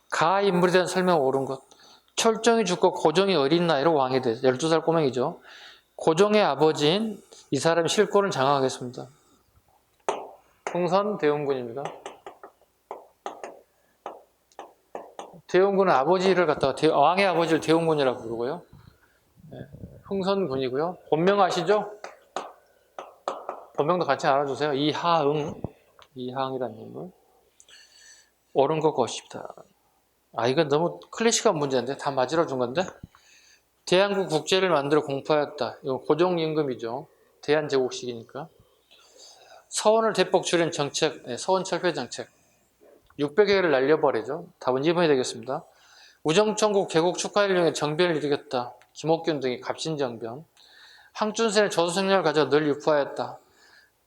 가 인물에 대한 설명 옳은 것. 철종이 죽고 고종이 어린 나이로 왕이 돼. 12살 꼬맹이죠. 고종의 아버지인 이 사람이 실권을 장악하겠습니다. 흥선 대원군입니다. 대원군은 아버지를 갖다가 왕의 아버지를 대원군이라고 부르고요. 흥선군이고요. 본명 아시죠? 본명도 같이 알아주세요. 이하응이라는 인물. 옳은 것 것입니다. 이건 너무 클래식한 문제인데 다 맞으러 준 건데. 대한국 국제를 만들어 공포하였다. 이거 고종임금이죠. 대한제국식이니까. 서원을 대폭 줄인 정책, 서원철폐 정책. 600여개를 날려버리죠. 답은 2번이 되겠습니다. 우정천국 개국 축하를 이용해 정변을 일으켰다. 김옥균 등이 갑신정변. 항준세는 조선생략을 가져 늘 유포하였다.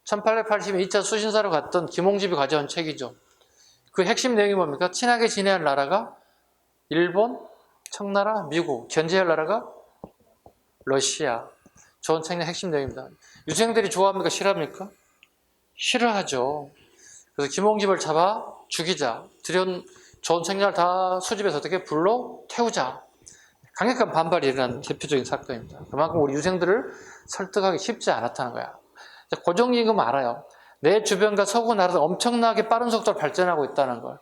1880년 2차 수신사로 갔던 김홍집이 가져온 책이죠. 그 핵심 내용이 뭡니까? 친하게 지내야 할 나라가 일본, 청나라, 미국, 견제할 나라가 러시아. 좋은 책의 핵심 내용입니다. 유생들이 좋아합니까? 싫어합니까? 싫어하죠. 그래서 김홍집을 잡아 죽이자. 좋은 책량을 다 수집해서 어떻게 불러 태우자. 강력한 반발이 일어난 대표적인 사건입니다. 그만큼 우리 유생들을 설득하기 쉽지 않았다는 거야. 고종임금은 알아요. 내 주변과 서구 나라도 엄청나게 빠른 속도로 발전하고 있다는 걸.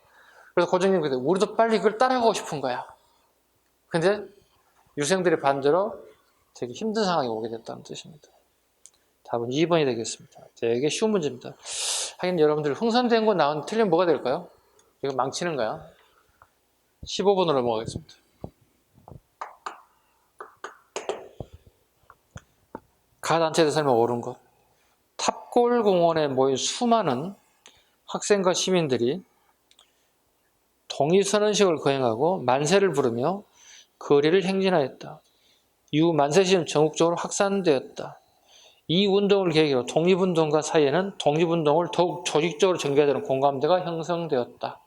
그래서 고종임금이 우리도 빨리 이걸 따라가고 싶은 거야. 근데 유생들의 반대로 되게 힘든 상황이 오게 됐다는 뜻입니다. 답은 2번이 되겠습니다. 되게 쉬운 문제입니다. 하긴 여러분들 흥선된 거 나온 틀리면 뭐가 될까요? 이거 망치는 거야. 15번으로 넘어가겠습니다. 가 단체에 설명 옳은 것. 탑골공원에 모인 수많은 학생과 시민들이 동의선언식을 거행하고 만세를 부르며 거리를 행진하였다. 이후 만세시는 전국적으로 확산되었다. 이 운동을 계기로 독립운동가 사이에는 독립운동을 더욱 조직적으로 전개하려는 공감대가 형성되었다.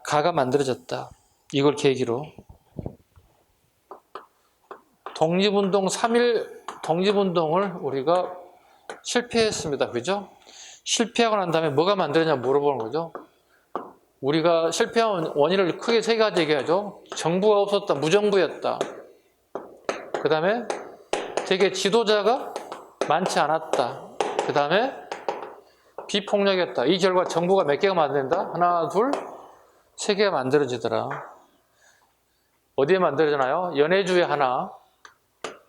가가 만들어졌다. 이걸 계기로 독립운동 3.1 독립운동을 우리가 실패했습니다. 그죠? 실패하고 난 다음에 뭐가 만들었냐 물어보는 거죠. 우리가 실패한 원인을 크게 세 가지 얘기하죠. 정부가 없었다. 무정부였다. 그 다음에 되게 지도자가 많지 않았다. 그 다음에 비폭력이었다. 이 결과 정부가 몇 개가 만든다? 하나, 둘, 세 개가 만들어지더라. 어디에 만들어지나요? 연해주에 하나,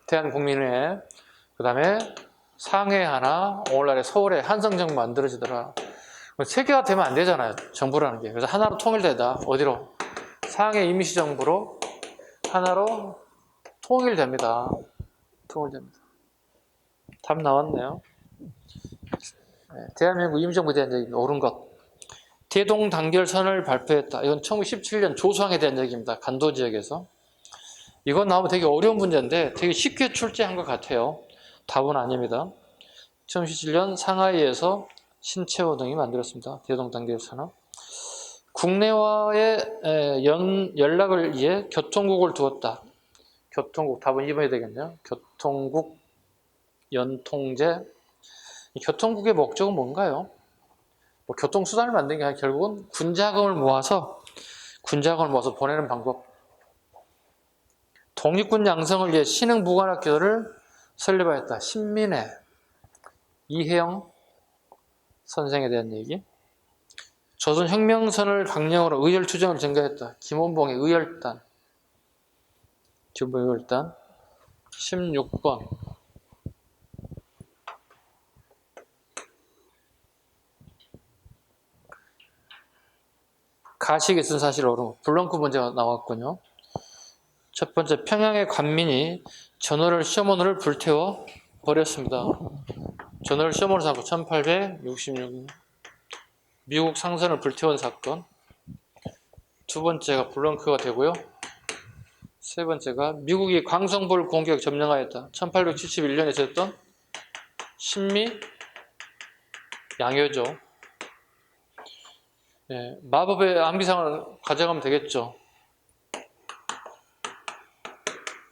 대한국민회에, 그 다음에 상해에 하나, 오늘날에 서울에 한성정부 만들어지더라. 세 개가 되면 안 되잖아요. 정부라는 게. 그래서 하나로 통일되다. 어디로? 상해 임시정부로 하나로 통일됩니다. 통일됩니다. 답 나왔네요. 대한민국 임시정부에 대한 얘기 옳은 것. 대동단결선을 발표했다. 이건 1917년 조수항에 대한 얘기입니다. 간도 지역에서. 이건 나오면 되게 어려운 문제인데 되게 쉽게 출제한 것 같아요. 답은 아닙니다. 1917년 상하이에서 신채호 등이 만들었습니다. 대동단계열차는. 국내와의 연락을 위해 교통국을 두었다. 교통국, 답은 2번이 되겠네요. 교통국, 연통제. 이 교통국의 목적은 뭔가요? 뭐 교통수단을 만든 게 아니라 결국은 군자금을 모아서 보내는 방법. 독립군 양성을 위해 신흥무관학교를 설립하였다. 신민회, 이혜영 선생에 대한 얘기. 조선혁명선을 방영으로 의열투쟁을 증가했다. 김원봉의 의열단. 16번. 가식이 쓴 사실 어루. 블렁크 문제가 나왔군요. 첫 번째, 평양의 관민이 전월을 쇼문을 불태워 버렸습니다. 전월 쇼문을 사고 1866년 미국 상선을 불태운 사건. 두 번째가 블렁크가 되고요. 세 번째가 미국이 광성볼 공격 점령하였다. 1871년에 있었던 신미 양요죠. 네, 마법의 암기상을 가져가면 되겠죠.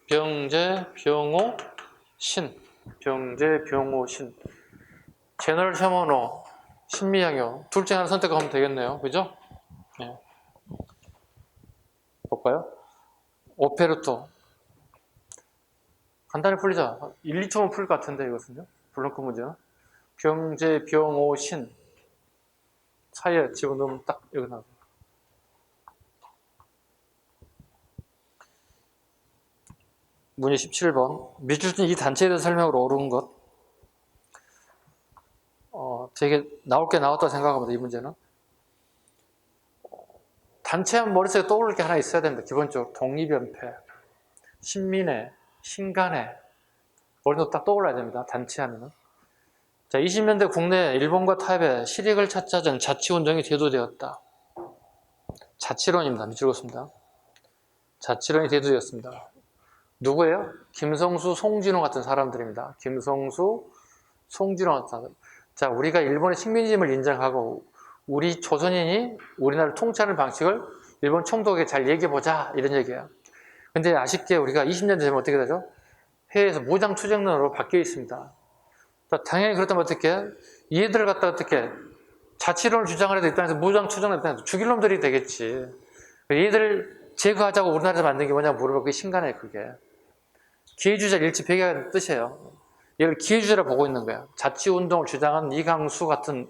병제, 병호, 신. 병제, 병호, 신. 제너럴 셔먼호, 신미양요. 둘 중에 하나 선택하면 되겠네요. 그죠? 네. 볼까요? 오페르토. 간단히 풀리자. 1, 2초면 풀릴 것 같은데, 이것은요. 블렁크 문제는. 병제, 병호, 신. 사이에 집어넣으면 딱 여기 나와요. 문제 17번. 밑줄 이 단체에 대한 설명으로 옳은 것. 되게 나올 게 나왔다 생각합니다. 이 문제는. 단체하면 머릿속에 떠오를 게 하나 있어야 됩니다. 기본적으로. 독립연패, 신민회, 신간회. 머릿속에 딱 떠올라야 됩니다. 단체하면은. 자, 20년대 국내 일본과 타협에 실익을 찾자는 자치운동이 대두되었다. 자치론입니다. 밑줄 긋습니다. 자치론이 대두되었습니다. 누구예요? 김성수, 송진호 같은 사람들입니다. 김성수, 송진호 같은 사람. 자, 우리가 일본의 식민지임을 인정하고 우리 조선인이 우리나라를 통치하는 방식을 일본 총독에게 잘 얘기해보자 이런 얘기예요. 근데 아쉽게 우리가 20년 되면 어떻게 되죠? 해외에서 무장투쟁론으로 바뀌어 있습니다. 당연히 그렇다면 어떻게? 얘들을 갖다가 어떻게? 자치론을 주장을 해도 입장에서 무장투쟁을 입장에서 죽일 놈들이 되겠지. 얘들을 제거하자고 우리나라에서 만든 게 뭐냐고 물어보면 그게 신간해, 그게. 기회주의자 일치 배경의 뜻이에요. 얘를 기회주의라 보고 있는 거야. 자치운동을 주장한 이강수 같은,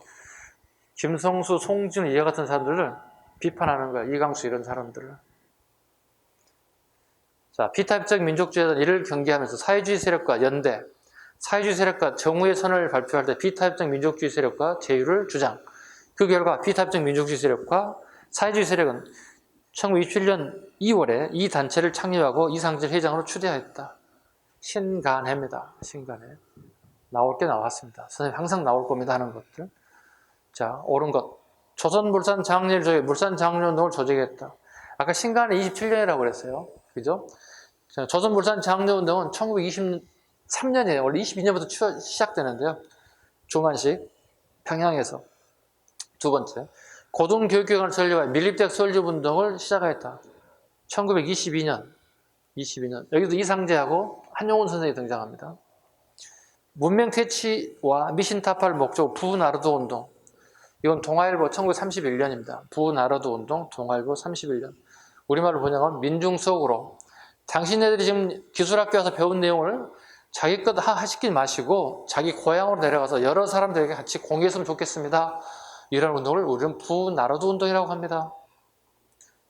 김성수, 송진우, 이와 같은 사람들을 비판하는 거야. 이강수 이런 사람들을. 자, 비타입적 민족주의자는 이를 경계하면서 사회주의 세력과 연대, 사회주의 세력과 정우의 선을 발표할 때 비타입적 민족주의 세력과 제휴를 주장. 그 결과 비타입적 민족주의 세력과 사회주의 세력은 1927년 2월에 이 단체를 창립하고 이상질 회장으로 추대하였다. 신간회입니다. 신간회. 나올 게 나왔습니다. 선생님 항상 나올 겁니다 하는 것들. 자, 옳은 것. 조선물산 장려를 조직, 물산 장려운동을 조직했다. 아까 신간회 27년이라고 그랬어요. 그죠? 조선물산 장려운동은 1923년이에요. 원래 22년부터 시작되는데요. 조만식, 평양에서. 두 번째, 고등교육기관을 설립하여 밀립대학 설립운동을 시작하였다. 1922년. 여기도 이상재하고 한용운 선생이 등장합니다. 문명 퇴치와 미신 타파를 목적으로 부나르도 운동. 이건 동아일보 1931년입니다. 부나르도 운동, 동아일보 31년. 우리말로 번역하면 민중 속으로. 당신네들이 지금 기술학교 와서 배운 내용을 자기 것 하시지 마시고 자기 고향으로 내려가서 여러 사람들에게 같이 공유했으면 좋겠습니다. 이런 운동을 우리는 부나르도 운동이라고 합니다.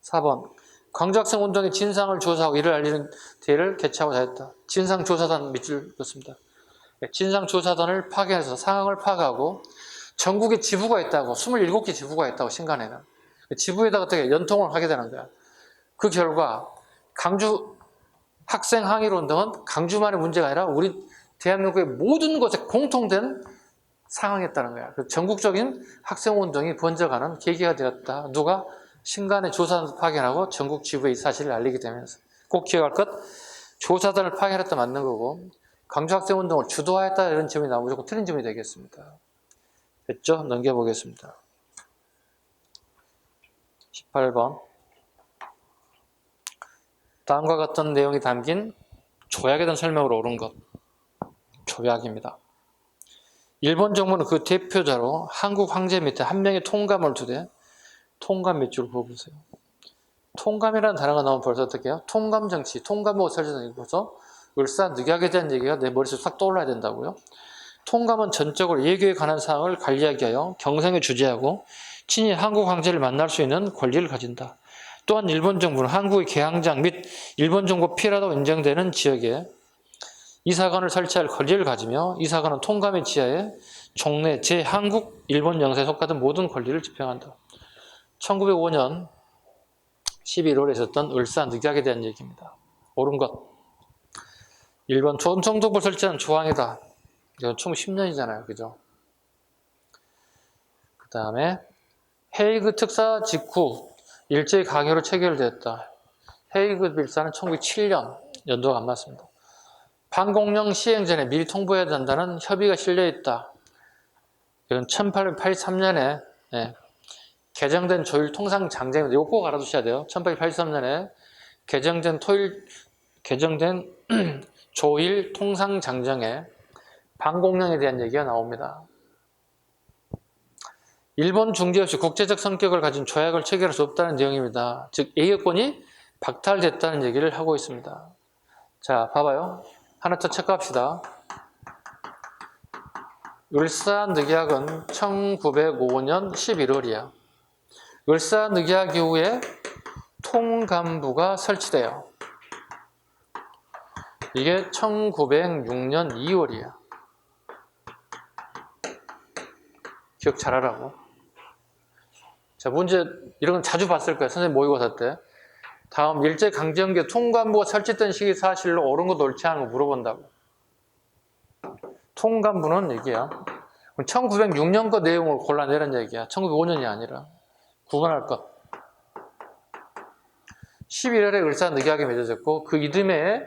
4번. 광주학생 운동의 진상을 조사하고 이를 알리는 대회를 개최하고 다녔다. 진상조사단 밑줄 긋습니다. 진상조사단을 파견해서 상황을 파악하고 전국에 지부가 있다고, 27개 지부가 있다고, 신간에는. 지부에다가 어떻게 연통을 하게 되는 거야. 그 결과 강주 학생 항일 운동은 강주만의 문제가 아니라 우리 대한민국의 모든 곳에 공통된 상황이었다는 거야. 전국적인 학생 운동이 번져가는 계기가 되었다. 누가? 신간의 조사단을 파견하고 전국 지부에 이 사실을 알리게 되면서. 꼭 기억할 것, 조사단을 파견했다 맞는 거고, 강주학생운동을 주도하였다 이런 질문이 나오면 무조건 틀린 질문이 되겠습니다. 됐죠? 넘겨보겠습니다. 18번. 다음과 같은 내용이 담긴 조약에 대한 설명으로 옳은 것. 조약입니다. 일본 정부는 그 대표자로 한국 황제 밑에 한 명의 통감을 두되 통감 몇 줄 보세요. 통감이라는 단어가 나오면 벌써 어떻게 해요? 통감 정치, 통감하고 설정이 벌써 을사늑약에 대한 얘기가 내 머릿속에 싹 떠올라야 된다고요. 통감은 전적으로 예교에 관한 사항을 관리하기 위하여 경성에 주재하고 친히 한국 황제를 만날 수 있는 권리를 가진다. 또한 일본 정부는 한국의 개항장 및 일본 정부 피라도 인정되는 지역에 이사관을 설치할 권리를 가지며 이사관은 통감의 지하에 종래 제 한국 일본 영사에 속하던 모든 권리를 집행한다. 1905년 11월에 있었던 을사늑약에 대한 얘기입니다. 옳은 것. 1번 전청독을 설치한 조항이다. 이건 총 10년이잖아요. 그죠? 그 다음에 헤이그 특사 직후 일제히 강요로 체결되었다. 헤이그 빌사는 1907년 연도가 안 맞습니다. 판공령 시행 전에 미리 통보해야 된다는 협의가 실려있다. 이건 1883년에 개정된 조일 통상 장제입니다. 이거 꼭 알아두셔야 돼요. 1883년에 개정된 조일 통상 장정에 판공령에 대한 얘기가 나옵니다. 일본 중재 없이 국제적 성격을 가진 조약을 체결할 수 없다는 내용입니다. 즉 A여건이 박탈됐다는 얘기를 하고 있습니다. 자, 봐봐요. 하나 더 체크합시다. 을사늑약은 1905년 11월이야. 을사늑약 이후에 통감부가 설치돼요. 이게 1906년 2월이야. 기억 잘하라고. 자, 문제 이런 건 자주 봤을 거예요. 선생님 모의고사 때. 다음 일제강점기 통감부가 설치된 시기 사실로 옳은 거 옳지 않은 거 물어본다고. 통감부는 얘기야. 1906년 거 내용을 골라내란 얘기야. 1905년이 아니라. 구분할 것. 11월에 을사늑약이 맺어졌고 그 이듬해에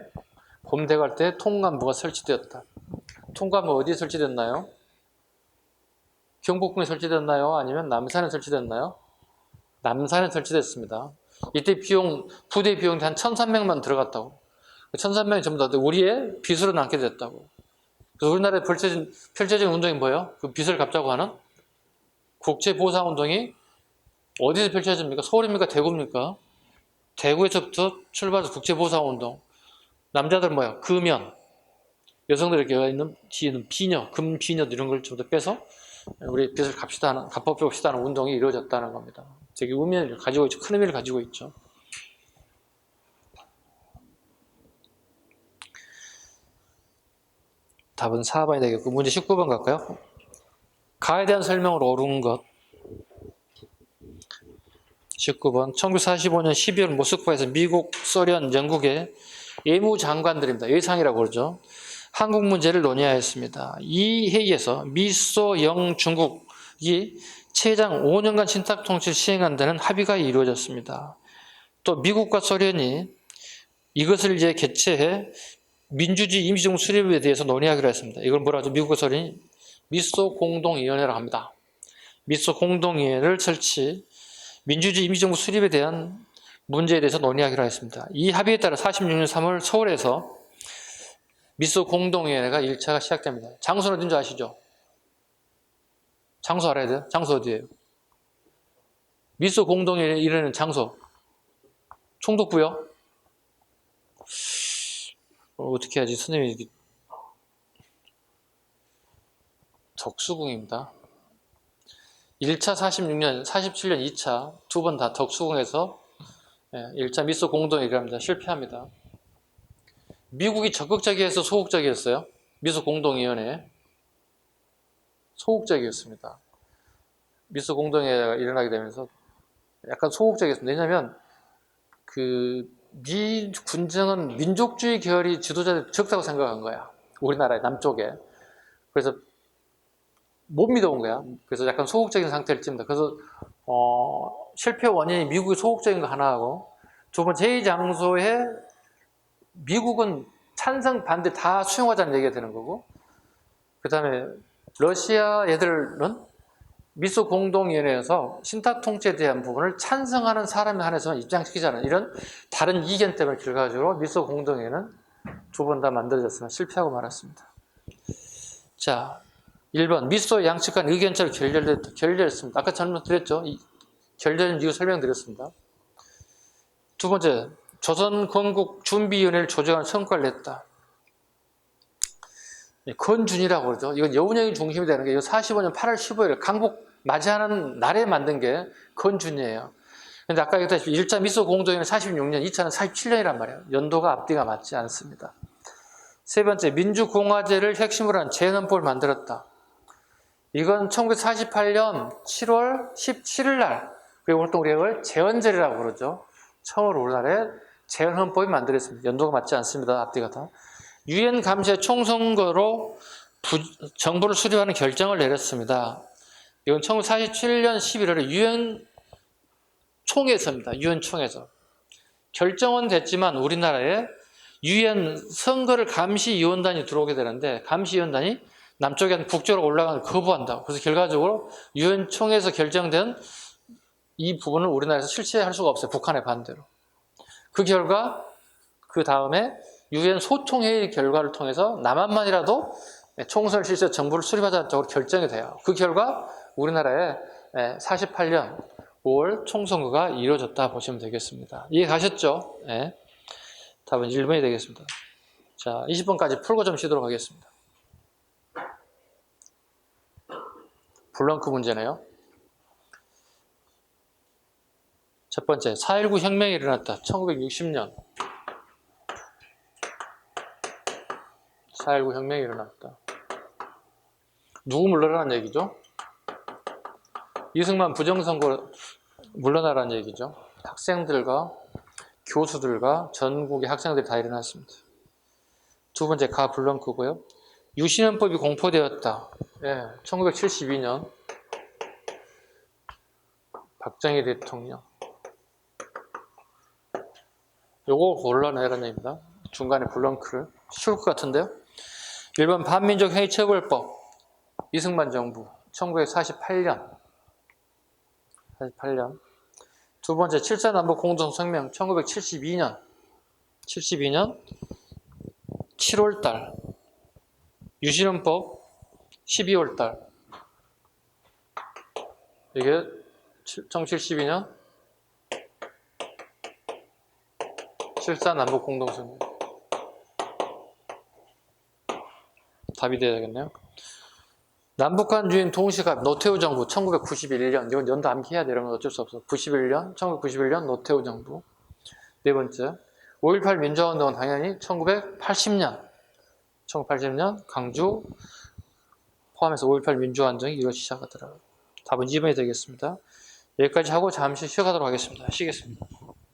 봄 돼갈 때 통감부가 설치되었다. 통감부 어디에 설치됐나요? 경복궁에 설치됐나요? 아니면 남산에 설치됐나요? 남산에 설치됐습니다. 이때 부대 비용이 한 1,300만 들어갔다고. 1,300명이 전부 다 우리의 빚으로 남게 됐다고. 그래서 우리나라에 펼쳐진 운동이 뭐예요? 그 빚을 갚자고 하는 국제보상운동이 어디서 펼쳐집니까? 서울입니까? 대구입니까? 대구에서부터 출발해서 국제보상운동. 남자들 뭐야? 금연. 여성들 이렇게 있는 뒤에 있는 비녀, 금비녀 이런 걸 좀 더 빼서 우리 빚을 갚아봅시다 하는 운동이 이루어졌다는 겁니다. 되게 의미를 가지고 있죠. 큰 의미를 가지고 있죠. 답은 4번이 되겠고 문제 19번 갈까요? 가에 대한 설명으로 옳은 것. 19번 1945년 12월 모스크바에서 미국, 소련, 영국의 외무장관들입니다. 외상이라고 그러죠. 한국 문제를 논의하였습니다. 이 회의에서 미소, 영, 중국이 최장 5년간 신탁통치를 시행한다는 합의가 이루어졌습니다. 또 미국과 소련이 이것을 이제 개최해 민주주의 임시정부 수립에 대해서 논의하기로 했습니다. 이걸 뭐라 하죠? 미국과 소련이 미소 공동위원회라고 합니다. 미소 공동위원회를 설치, 민주주의 임시정부 수립에 대한 문제에 대해서 논의하기로 했습니다. 이 합의에 따라 46년 3월 서울에서 미소 공동위원회가 1차가 시작됩니다. 장소는 어딘지 아시죠? 장소 알아야 돼요? 장소 어디예요? 미소 공동위원회 이르는 장소. 총독부요? 어떻게 해야지? 선생님이 덕수궁입니다. 1차 46년, 47년 2차 두 번 다 덕수궁에서 1차 미소 공동회의랍니다. 실패합니다. 미국이 적극적이어서 소극적이었어요. 미소 공동위원회 소극적이었습니다. 미소 공동회의가 일어나게 되면서 약간 소극적이었습니다. 왜냐하면 미 군정은 민족주의 계열이 지도자들이 적다고 생각한 거야. 우리나라의 남쪽에. 그래서 못 믿어온 거야. 그래서 약간 소극적인 상태를 찝니다. 그래서 실패 원인이 미국이 소극적인 거 하나 하고 두 번째 회의 장소에 미국은 찬성 반대 다 수용하자는 얘기가 되는 거고, 그 다음에 러시아 애들은 미소 공동위원회에서 신탁 통치에 대한 부분을 찬성하는 사람에 한해서만 입장시키자는 이런 다른 이견 때문에 결과적으로 미소 공동위원회는 두 번 다 만들어졌으나 실패하고 말았습니다. 자, 1번 미소 양측 간 의견차로 결렬했습니다. 아까 설명드렸죠. 결렬 이유 설명드렸습니다. 두 번째, 조선건국 준비위원회를 조정하는 성과를 냈다. 건준이라고 그러죠. 이건 여운형이 중심이 되는 게 45년 8월 15일 강복 맞이하는 날에 만든 게 건준이에요. 근데 아까 얘기했다시피 1차 미소 공동회는 46년, 2차는 47년이란 말이에요. 연도가 앞뒤가 맞지 않습니다. 세 번째, 민주공화제를 핵심으로 한 재헌법을 만들었다. 이건 1948년 7월 17일 날, 그리고 보통 우리가 이걸 재헌절이라고 그러죠. 처음으로 우리나라에 재헌헌법이 만들어졌습니다. 연도가 맞지 않습니다. 앞뒤가 다. 유엔 감시의 총선거로 정부를 수립하는 결정을 내렸습니다. 이건 1947년 11월에 유엔 총회에서입니다. 유엔 총회에서. 결정은 됐지만 우리나라에 유엔 선거를 감시위원단이 들어오게 되는데 감시위원단이 남쪽에 북쪽으로 올라가는 걸 거부한다고. 그래서 결과적으로 유엔 총회에서 결정된 이 부분을 우리나라에서 실시할 수가 없어요. 북한의 반대로. 그 결과 그 다음에 유엔 소통회의 결과를 통해서 남한만이라도 총선을 실시해서 정부를 수립하자는 쪽으로 결정이 돼요. 그 결과 우리나라에 48년 5월 총선거가 이루어졌다 보시면 되겠습니다. 이해 가셨죠? 네. 답은 1번이 되겠습니다. 자, 20번까지 풀고 좀 쉬도록 하겠습니다. 블렁크 문제네요. 첫 번째, 4.19 혁명이 일어났다. 1960년. 4.19 혁명이 일어났다. 누구 물러나라는 얘기죠? 이승만 부정선거 물러나라는 얘기죠. 학생들과 교수들과 전국의 학생들이 다 일어났습니다. 두 번째, 가 블렁크고요. 유신헌법이 공포되었다. 예, 1972년 박정희 대통령. 요거 골라내라는 얘기입니다. 중간에 블렁크를. 쉬울 것 같은데요. 1번 반민족 해이처벌법. 이승만 정부. 1948년. 두 번째, 7.4 남북 공동성명. 1972년. 7월달. 유신헌법 12월달. 이게 1972년 7.4 남북 공동성명. 답이 되야겠네요. 남북한 유엔 동시갑 노태우 정부 1991년. 이건 연도 암기해야 돼. 이런 건 어쩔 수 없어. 1991년 노태우 정부. 네 번째, 5.18 민주화운동은 당연히 1980년 강주 포함해서 5.18 민주화운동이 이루어지기 시작하더라고요. 답은 2번이 되겠습니다. 여기까지 하고 잠시 쉬어가도록 하겠습니다. 쉬겠습니다.